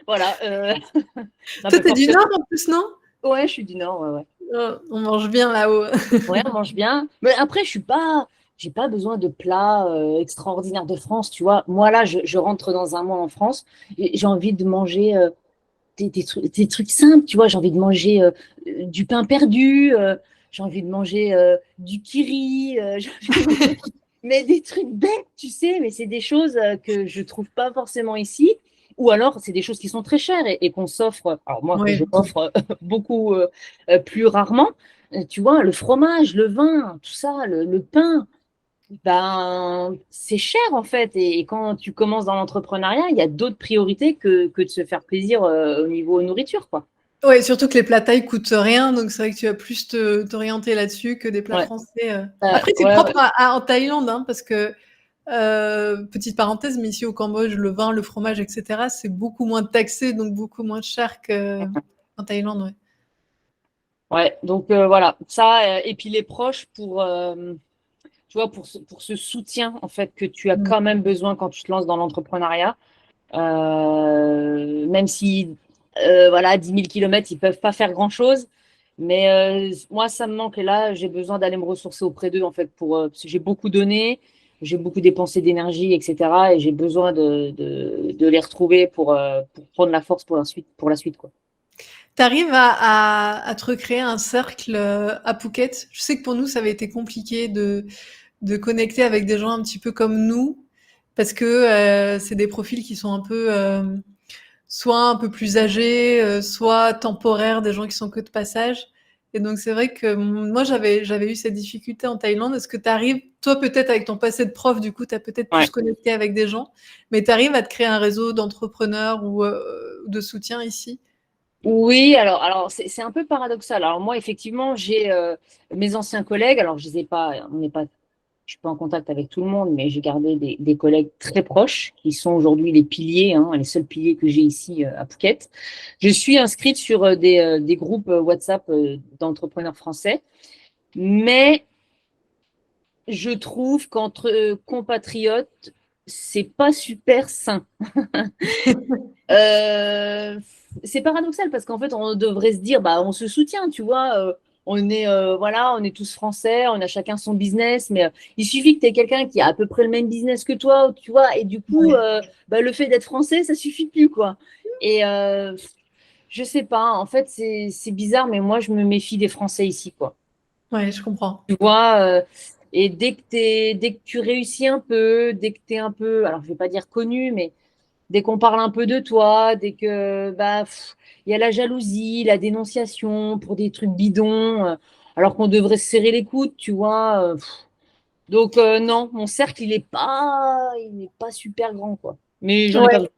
Voilà. Ça Toi, fait t'es du forcément. Nord en plus, non? Ouais, je suis du Nord. Ouais, ouais. On mange bien là-haut. Ouais, on mange bien. Mais après, j'ai pas besoin de plats extraordinaires de France, tu vois. Moi, là, je rentre dans un mois en France. J'ai envie de manger des trucs simples, tu vois. J'ai envie de manger du pain perdu. J'ai envie de manger du kiri. Mais des trucs bêtes, tu sais. Mais c'est des choses que je trouve pas forcément ici. Ou alors, c'est des choses qui sont très chères et qu'on s'offre. Alors, moi, que je Oui. m'offre beaucoup plus rarement. Tu vois, le fromage, le vin, tout ça, le pain, ben, c'est cher en fait. Et quand tu commences dans l'entrepreneuriat, il y a d'autres priorités que de se faire plaisir au niveau nourriture, quoi. Ouais, surtout que les plats thaï coûtent rien, donc c'est vrai que tu vas plus t'orienter là-dessus que des plats Ouais, français. Après, c'est ouais, ouais. propre en Thaïlande, hein, parce que, petite parenthèse, mais ici au Cambodge, le vin, le fromage, etc., c'est beaucoup moins taxé, donc beaucoup moins cher qu'en Thaïlande, ouais. Ouais, donc voilà, ça, et puis les proches tu vois, pour ce soutien en fait que tu as Mm. quand même besoin quand tu te lances dans l'entrepreneuriat. Même si, voilà, 10 000 kilomètres, ils peuvent pas faire grand-chose. Mais moi, ça me manque. Et là, j'ai besoin d'aller me ressourcer auprès d'eux, en fait, parce que j'ai beaucoup donné, j'ai beaucoup dépensé d'énergie, etc. Et j'ai besoin de les retrouver pour prendre la force pour la suite, quoi. T'arrives à te recréer un cercle à Phuket. Je sais que pour nous, ça avait été compliqué de connecter avec des gens un petit peu comme nous, parce que c'est des profils qui sont un peu soit un peu plus âgés, soit temporaires, des gens qui sont que de passage. Et donc c'est vrai que moi j'avais eu cette difficulté en Thaïlande. Est-ce que tu arrives, toi peut-être avec ton passé de prof, du coup tu as peut-être Ouais. plus connecté avec des gens, mais tu arrives à te créer un réseau d'entrepreneurs ou de soutien ici? Oui, alors c'est un peu paradoxal. Alors moi, effectivement, j'ai mes anciens collègues. Alors je les ai pas, on n'est pas je suis pas en contact avec tout le monde, mais j'ai gardé des collègues très proches qui sont aujourd'hui les piliers, hein, les seuls piliers que j'ai ici à Phuket. Je suis inscrite sur des groupes WhatsApp d'entrepreneurs français, mais je trouve qu'entre compatriotes, c'est pas super sain. Euh, c'est paradoxal parce qu'en fait, on devrait se dire, bah, on se soutient, tu vois. Voilà, on est tous français, on a chacun son business, mais il suffit que tu aies quelqu'un qui a à peu près le même business que toi, tu vois, et du coup, Ouais, bah, le fait d'être français, ça suffit plus, quoi. Et je sais pas, en fait, c'est bizarre, mais moi, je me méfie des Français ici, quoi. ouais, je comprends. Tu vois, et dès que tu réussis un peu, dès que tu es un peu, alors je vais pas dire connu, mais dès qu'on parle un peu de toi, dès que bah il y a la jalousie, la dénonciation pour des trucs bidons, alors qu'on devrait se serrer les coudes, tu vois. Donc non, mon cercle il n'est pas super grand quoi. Mais j'en ai pas Ouais. besoin.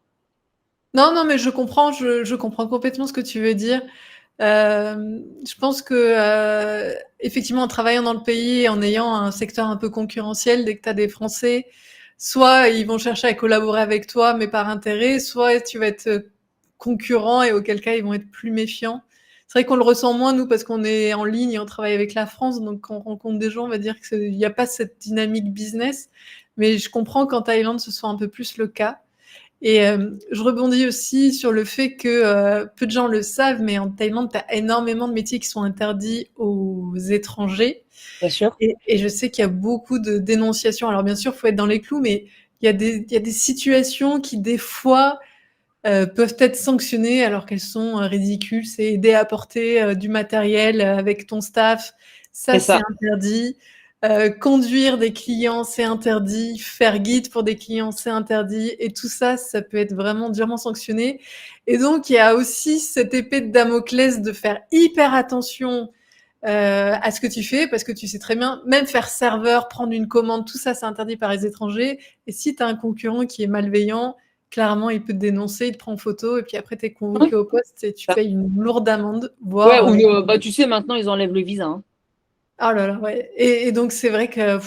Non, non, mais je comprends complètement ce que tu veux dire. Je pense que effectivement, en travaillant dans le pays et en ayant un secteur un peu concurrentiel, dès que tu as des Français, soit ils vont chercher à collaborer avec toi, mais par intérêt, soit tu vas être concurrent et auquel cas ils vont être plus méfiants. C'est vrai qu'on le ressent moins nous parce qu'on est en ligne et on travaille avec la France, donc quand on rencontre des gens, on va dire qu'il n'y a pas cette dynamique business. Mais je comprends qu'en Thaïlande, ce soit un peu plus le cas. Et je rebondis aussi sur le fait que peu de gens le savent, mais en Thaïlande, tu as énormément de métiers qui sont interdits aux étrangers. Bien sûr. Et je sais qu'il y a beaucoup de dénonciations. Alors bien sûr, il faut être dans les clous, mais il y a des situations qui, des fois, peuvent être sanctionnées alors qu'elles sont ridicules. C'est aider à porter du matériel avec ton staff, ça C'est c'est ça. interdit. Conduire des clients, c'est interdit. Faire guide pour des clients, c'est interdit. Et tout ça, ça peut être vraiment durement sanctionné. Et donc, il y a aussi cette épée de Damoclès de faire hyper attention à ce que tu fais, parce que tu sais très bien, même faire serveur, prendre une commande, tout ça, c'est interdit par les étrangers. Et si tu as un concurrent qui est malveillant, clairement, il peut te dénoncer, il te prend en photo, et puis après, tu es convoqué au poste et tu payes une lourde amende, Ouais, voire... ou bah, tu sais, maintenant, ils enlèvent le visa. Hein. Oh là là, ouais. Et donc, c'est vrai que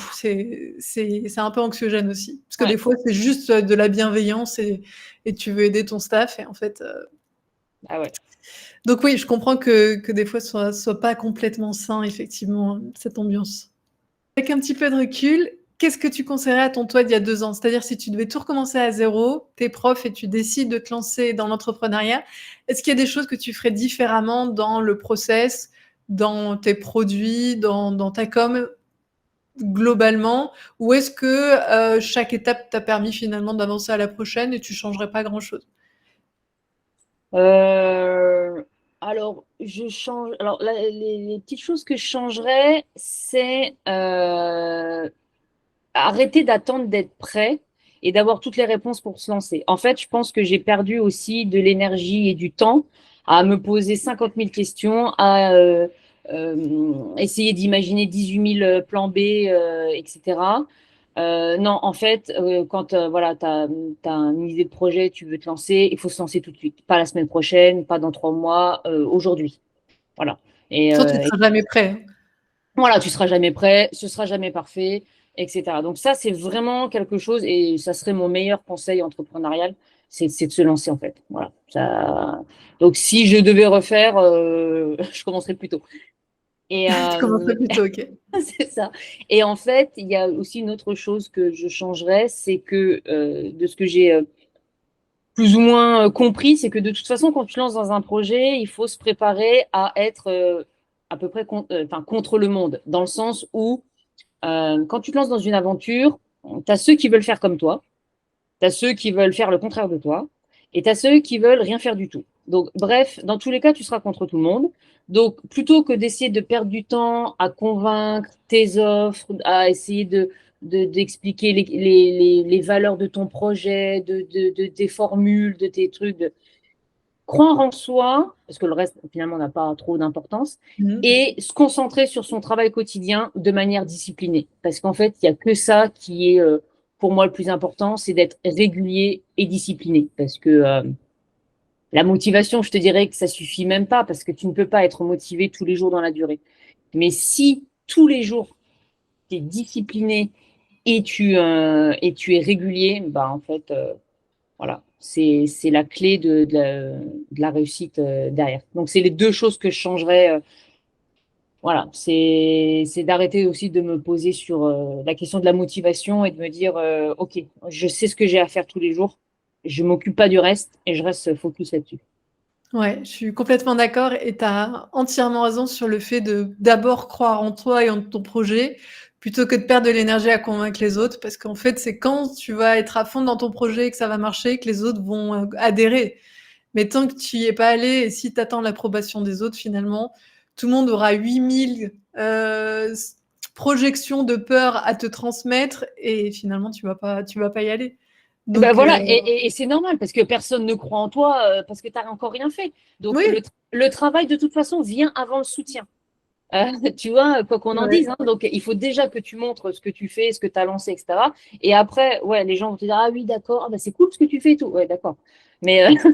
c'est un peu anxiogène aussi. Parce que Ouais. des fois, c'est juste de la bienveillance et tu veux aider ton staff. Et en fait, Ah ouais. donc oui, je comprends que des fois, soit pas complètement sain, effectivement, cette ambiance. Avec un petit peu de recul, qu'est-ce que tu conseillerais à ton toi d'il y a 2 ans? C'est-à-dire si tu devais tout recommencer à zéro, tu es prof et tu décides de te lancer dans l'entrepreneuriat, est-ce qu'il y a des choses que tu ferais différemment dans le process, dans tes produits, dans ta com, globalement? Ou est-ce que, chaque étape t'a permis finalement d'avancer à la prochaine et tu changerais pas grand-chose? Euh, alors, je change. Alors, les petites choses que je changerais, c'est arrêter d'attendre d'être prêt et d'avoir toutes les réponses pour se lancer. En fait, je pense que j'ai perdu aussi de l'énergie et du temps à me poser 50 000 questions, à essayer d'imaginer 18 000 plans B, etc. Non, en fait, quand voilà, tu as une idée de projet, tu veux te lancer, il faut se lancer tout de suite. Pas la semaine prochaine, pas dans 3 mois, aujourd'hui. Voilà. Et, Sinon, tu seras jamais prêt, hein. voilà, tu seras jamais prêt, ce sera jamais parfait, etc. Donc ça, c'est vraiment quelque chose, et ça serait mon meilleur conseil entrepreneurial, c'est de se lancer en fait. Voilà. Ça... Donc si je devais refaire, je commencerais plus tôt. Et Tu commencerais plus tôt, OK. c'est ça. Et en fait, il y a aussi une autre chose que je changerais, c'est que de ce que j'ai plus ou moins compris, c'est que de toute façon, quand tu lances dans un projet, il faut se préparer à être à peu près enfin, contre le monde, dans le sens où quand tu te lances dans une aventure, tu as ceux qui veulent faire comme toi, tu as ceux qui veulent faire le contraire de toi, et tu as ceux qui veulent rien faire du tout. Donc, bref, dans tous les cas, tu seras contre tout le monde. Donc, plutôt que d'essayer de perdre du temps à convaincre tes offres, à essayer d'expliquer les valeurs de ton projet, de tes formules, de tes trucs, croire en soi, parce que le reste, finalement, n'a pas trop d'importance, Mmh. et se concentrer sur son travail quotidien de manière disciplinée. Parce qu'en fait, il n'y a que ça qui est, pour moi, le plus important, c'est d'être régulier et discipliné. Parce que la motivation, je te dirais que ça suffit même pas, parce que tu ne peux pas être motivé tous les jours dans la durée. Mais si tous les jours, tu es discipliné et tu es régulier, bah, en fait, voilà, c'est la clé de la réussite derrière. Donc, c'est les deux choses que je changerais. Voilà, c'est d'arrêter aussi de me poser sur la question de la motivation et de me dire, OK, je sais ce que j'ai à faire tous les jours, je m'occupe pas du reste et je reste focus là-dessus. Ouais, je suis complètement d'accord et tu as entièrement raison sur le fait de d'abord croire en toi et en ton projet, plutôt que de perdre de l'énergie à convaincre les autres. Parce qu'en fait, c'est quand tu vas être à fond dans ton projet et que ça va marcher, que les autres vont adhérer. Mais tant que tu y es pas allé et si tu attends l'approbation des autres, finalement, tout le monde aura 8000 projections de peur à te transmettre et finalement, tu vas pas y aller. Et ben Donc, voilà, et c'est normal parce que personne ne croit en toi parce que tu n'as encore rien fait. Donc, oui, le travail, de toute façon, vient avant le soutien. Tu vois, quoi qu'on en ouais, dise. Hein. Donc, il faut déjà que tu montres ce que tu fais, ce que tu as lancé, etc. Et après, ouais, les gens vont te dire, ah oui, d'accord, ah, bah, c'est cool ce que tu fais et tout. Ouais, d'accord. Mais tu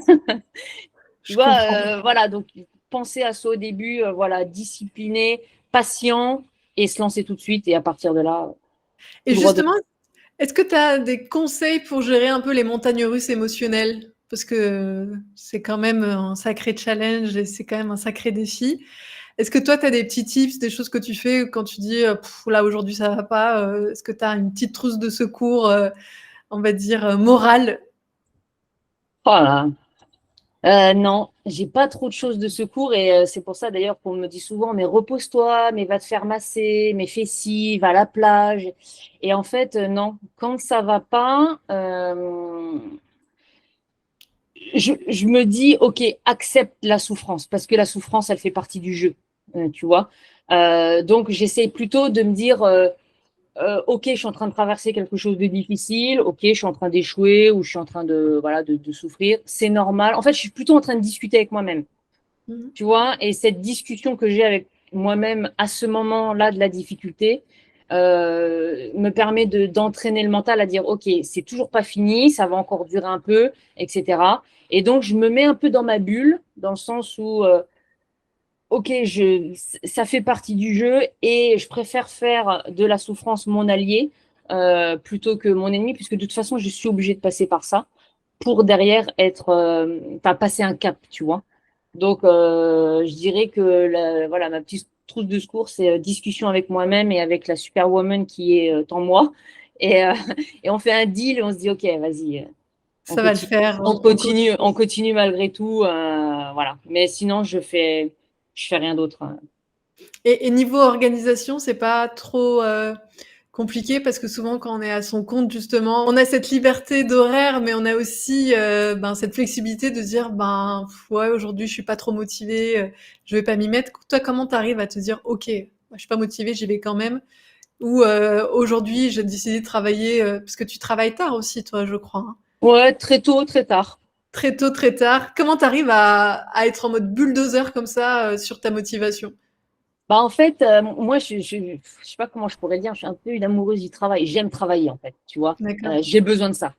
je vois, comprends. voilà, donc penser à ça au début, voilà, discipliné, patient et se lancer tout de suite. Et à partir de là, Et tout droit de. justement, est-ce que tu as des conseils pour gérer un peu les montagnes russes émotionnelles? Parce que c'est quand même un sacré challenge et c'est quand même un sacré défi. Est-ce que toi, tu as des petits tips, des choses que tu fais quand tu dis, là aujourd'hui ça va pas, est-ce que tu as une petite trousse de secours, on va dire, morale? Voilà. Non, j'ai pas trop de choses de secours et c'est pour ça d'ailleurs qu'on me dit souvent mais repose-toi, mais va te faire masser, mais fais ci, va à la plage. Et en fait, non, quand ça va pas, je me dis ok, accepte la souffrance parce que la souffrance, elle fait partie du jeu, tu vois. Donc j'essaie plutôt de me dire ok, je suis en train de traverser quelque chose de difficile, ok, je suis en train d'échouer ou je suis en train de voilà de souffrir, c'est normal. En fait, je suis plutôt en train de discuter avec moi-même. Mmh. Tu vois, et cette discussion que j'ai avec moi-même à ce moment-là de la difficulté me permet d'entraîner le mental à dire, OK, c'est toujours pas fini, ça va encore durer un peu, etc. Et donc, je me mets un peu dans ma bulle, dans le sens où OK, ça fait partie du jeu et je préfère faire de la souffrance mon allié plutôt que mon ennemi, puisque de toute façon, je suis obligée de passer par ça pour derrière enfin, passer un cap, tu vois. Donc, je dirais que voilà, ma petite trousse de secours, c'est discussion avec moi-même et avec la superwoman qui est en moi. Et, et on fait un deal et on se dit, OK, vas-y, Ça va le faire. on continue malgré tout. Voilà. Mais sinon, je fais rien d'autre. Et niveau organisation, c'est pas trop compliqué parce que souvent quand on est à son compte justement, on a cette liberté d'horaire, mais on a aussi cette flexibilité de dire ouais aujourd'hui je suis pas trop motivée, je vais pas m'y mettre. Toi comment t'arrives à te dire ok, je suis pas motivée, j'y vais quand même. Ou aujourd'hui j'ai décidé de travailler parce que tu travailles tard aussi toi je crois. Hein. Ouais, très tôt, très tard. Très tôt, très tard. Comment t'arrives à être en mode bulldozer comme ça sur ta motivation? Bah, en fait, moi, je sais pas comment je pourrais dire, je suis un peu une amoureuse du travail. J'aime travailler, en fait, tu vois. D'accord. J'ai besoin de ça.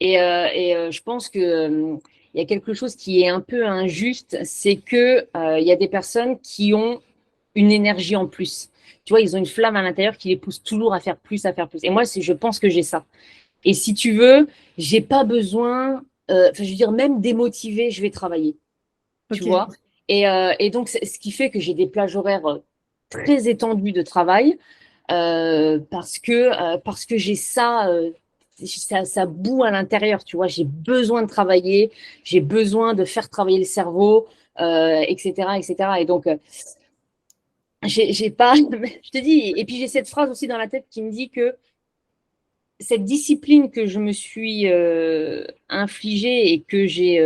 Je pense que il y a quelque chose qui est un peu injuste, c'est que il y a des personnes qui ont une énergie en plus. Tu vois, ils ont une flamme à l'intérieur qui les pousse toujours à faire plus, à faire plus. Et moi, je pense que j'ai ça. Et si tu veux, j'ai pas besoin, enfin, je veux dire, même démotivée, je vais travailler, tu vois. Ok. Et donc, c'est ce qui fait que j'ai des plages horaires très étendues de travail parce que j'ai ça, ça bout à l'intérieur, tu vois. J'ai besoin de travailler, j'ai besoin de faire travailler le cerveau, etc., etc. Et donc, j'ai pas, je te dis, et puis j'ai cette phrase aussi dans la tête qui me dit que cette discipline que je me suis infligée et que j'ai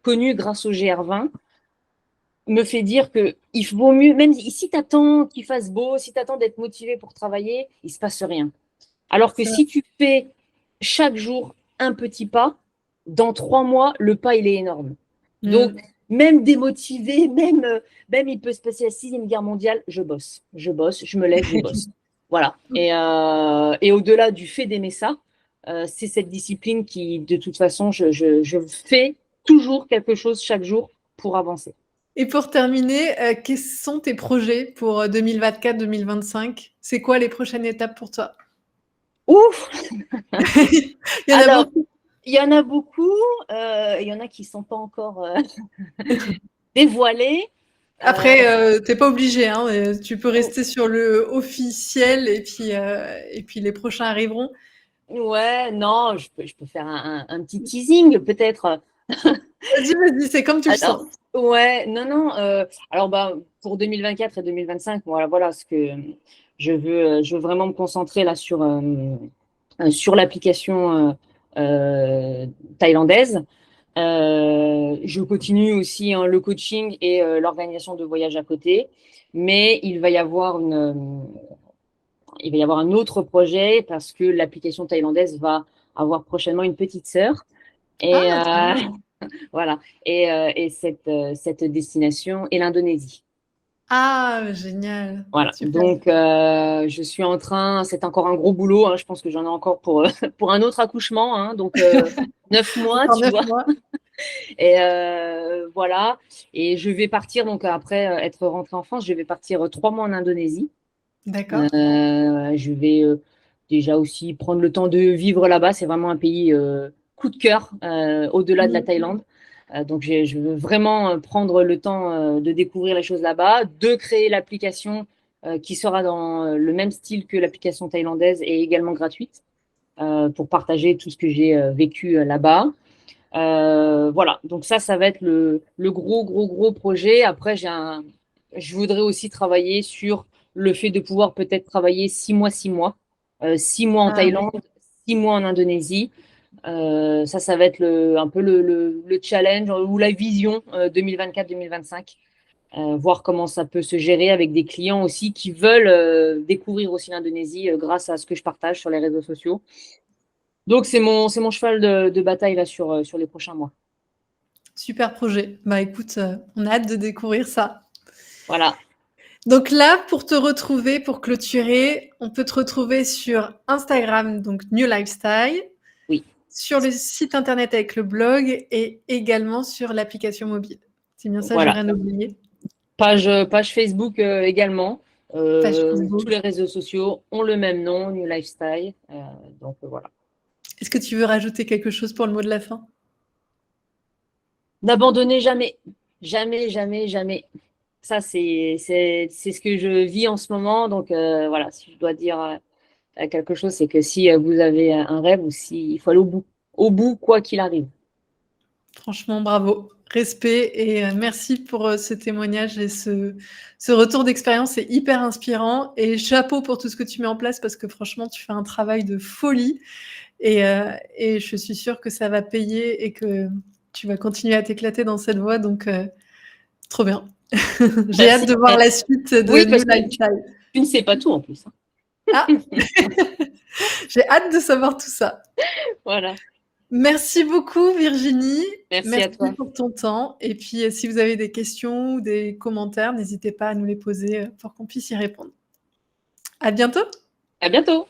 connue grâce au GR20 me fait dire que il vaut mieux, même si tu attends qu'il fasse beau, si tu attends d'être motivé pour travailler, il se passe rien. Alors que Ça si tu fais chaque jour un petit pas, dans 3 mois, le pas, il est énorme. Donc, hmm. même démotivé, même il peut se passer la sixième guerre mondiale, je bosse, je me lève, je bosse. Voilà. Et au-delà du fait d'aimer ça, c'est cette discipline qui, de toute façon, je fais toujours quelque chose chaque jour pour avancer. Et pour terminer, quels sont tes projets pour 2024-2025? C'est quoi les prochaines étapes pour toi? Ouf! Il y en a Alors, beaucoup. il y en a beaucoup, il y en a qui ne sont pas encore dévoilés. Euh, Après, t'es pas obligé, hein, tu peux ou- rester sur le officiel et puis les prochains arriveront. ouais, non, je peux faire un petit teasing peut-être. Vas-y, vas-y, c'est comme tu le Alors, sens. ouais, non, non. Alors, bah, pour 2024 et 2025, voilà ce que je veux vraiment me concentrer là sur l'application thaïlandaise. Je continue aussi hein, le coaching et l'organisation de voyages à côté, mais il va y avoir un autre projet parce que l'application thaïlandaise va avoir prochainement une petite sœur. Et Ah, trop bien. voilà. Cette destination est l'Indonésie. Ah, génial. Voilà. Super. Donc, je suis en train, c'est encore un gros boulot. Hein, je pense que j'en ai encore pour, pour un autre accouchement. Hein, donc, 9 mois, Encore tu 9 vois. mois. Et voilà. Et je vais partir, donc après être rentrée en France, je vais partir 3 mois en Indonésie. D'accord. Je vais déjà aussi prendre le temps de vivre là-bas. C'est vraiment un pays coup de cœur au-delà de la Mmh. Thaïlande. Donc, je veux vraiment prendre le temps de découvrir les choses là-bas, de créer l'application qui sera dans le même style que l'application thaïlandaise et également gratuite pour partager tout ce que j'ai vécu là-bas. Voilà, donc ça va être le gros projet. Après, je voudrais aussi travailler sur le fait de pouvoir peut-être travailler 6 mois, 6 mois en Ah oui. Thaïlande, 6 mois en Indonésie. Ça va être un peu le challenge ou la vision 2024-2025. Voir comment ça peut se gérer avec des clients aussi qui veulent découvrir aussi l'Indonésie grâce à ce que je partage sur les réseaux sociaux. Donc, c'est mon cheval de bataille là sur les prochains mois. Super projet. Bah écoute, on a hâte de découvrir ça. Voilà. Donc là, pour te retrouver, pour clôturer, on peut te retrouver sur Instagram, donc New Lifestyle, Oui. sur le site internet avec le blog et également sur l'application mobile. C'est bien ça, j'ai Voilà. rien oublié. Page Facebook également. Page Tous Facebook. les réseaux sociaux ont le même nom, New Lifestyle. Donc voilà. Est-ce que tu veux rajouter quelque chose pour le mot de la fin? N'abandonnez jamais. Jamais, jamais, jamais. Ça, c'est ce que je vis en ce moment. Donc voilà, si je dois dire quelque chose, c'est que si vous avez un rêve ou si il faut aller au bout. Au bout, quoi qu'il arrive. Franchement, bravo. Respect et merci pour ce témoignage et ce retour d'expérience. C'est hyper inspirant et chapeau pour tout ce que tu mets en place parce que franchement, tu fais un travail de folie et je suis sûre que ça va payer et que tu vas continuer à t'éclater dans cette voie. Donc, trop bien. J'ai hâte Merci. de voir la suite de Oui, New parce que Lifestyle. tu ne sais pas tout en plus. Hein. Ah, j'ai hâte de savoir tout ça. Voilà. Merci beaucoup Virginie. Merci à Merci toi. pour ton temps. Et puis, si vous avez des questions ou des commentaires, n'hésitez pas à nous les poser pour qu'on puisse y répondre. À bientôt. À bientôt.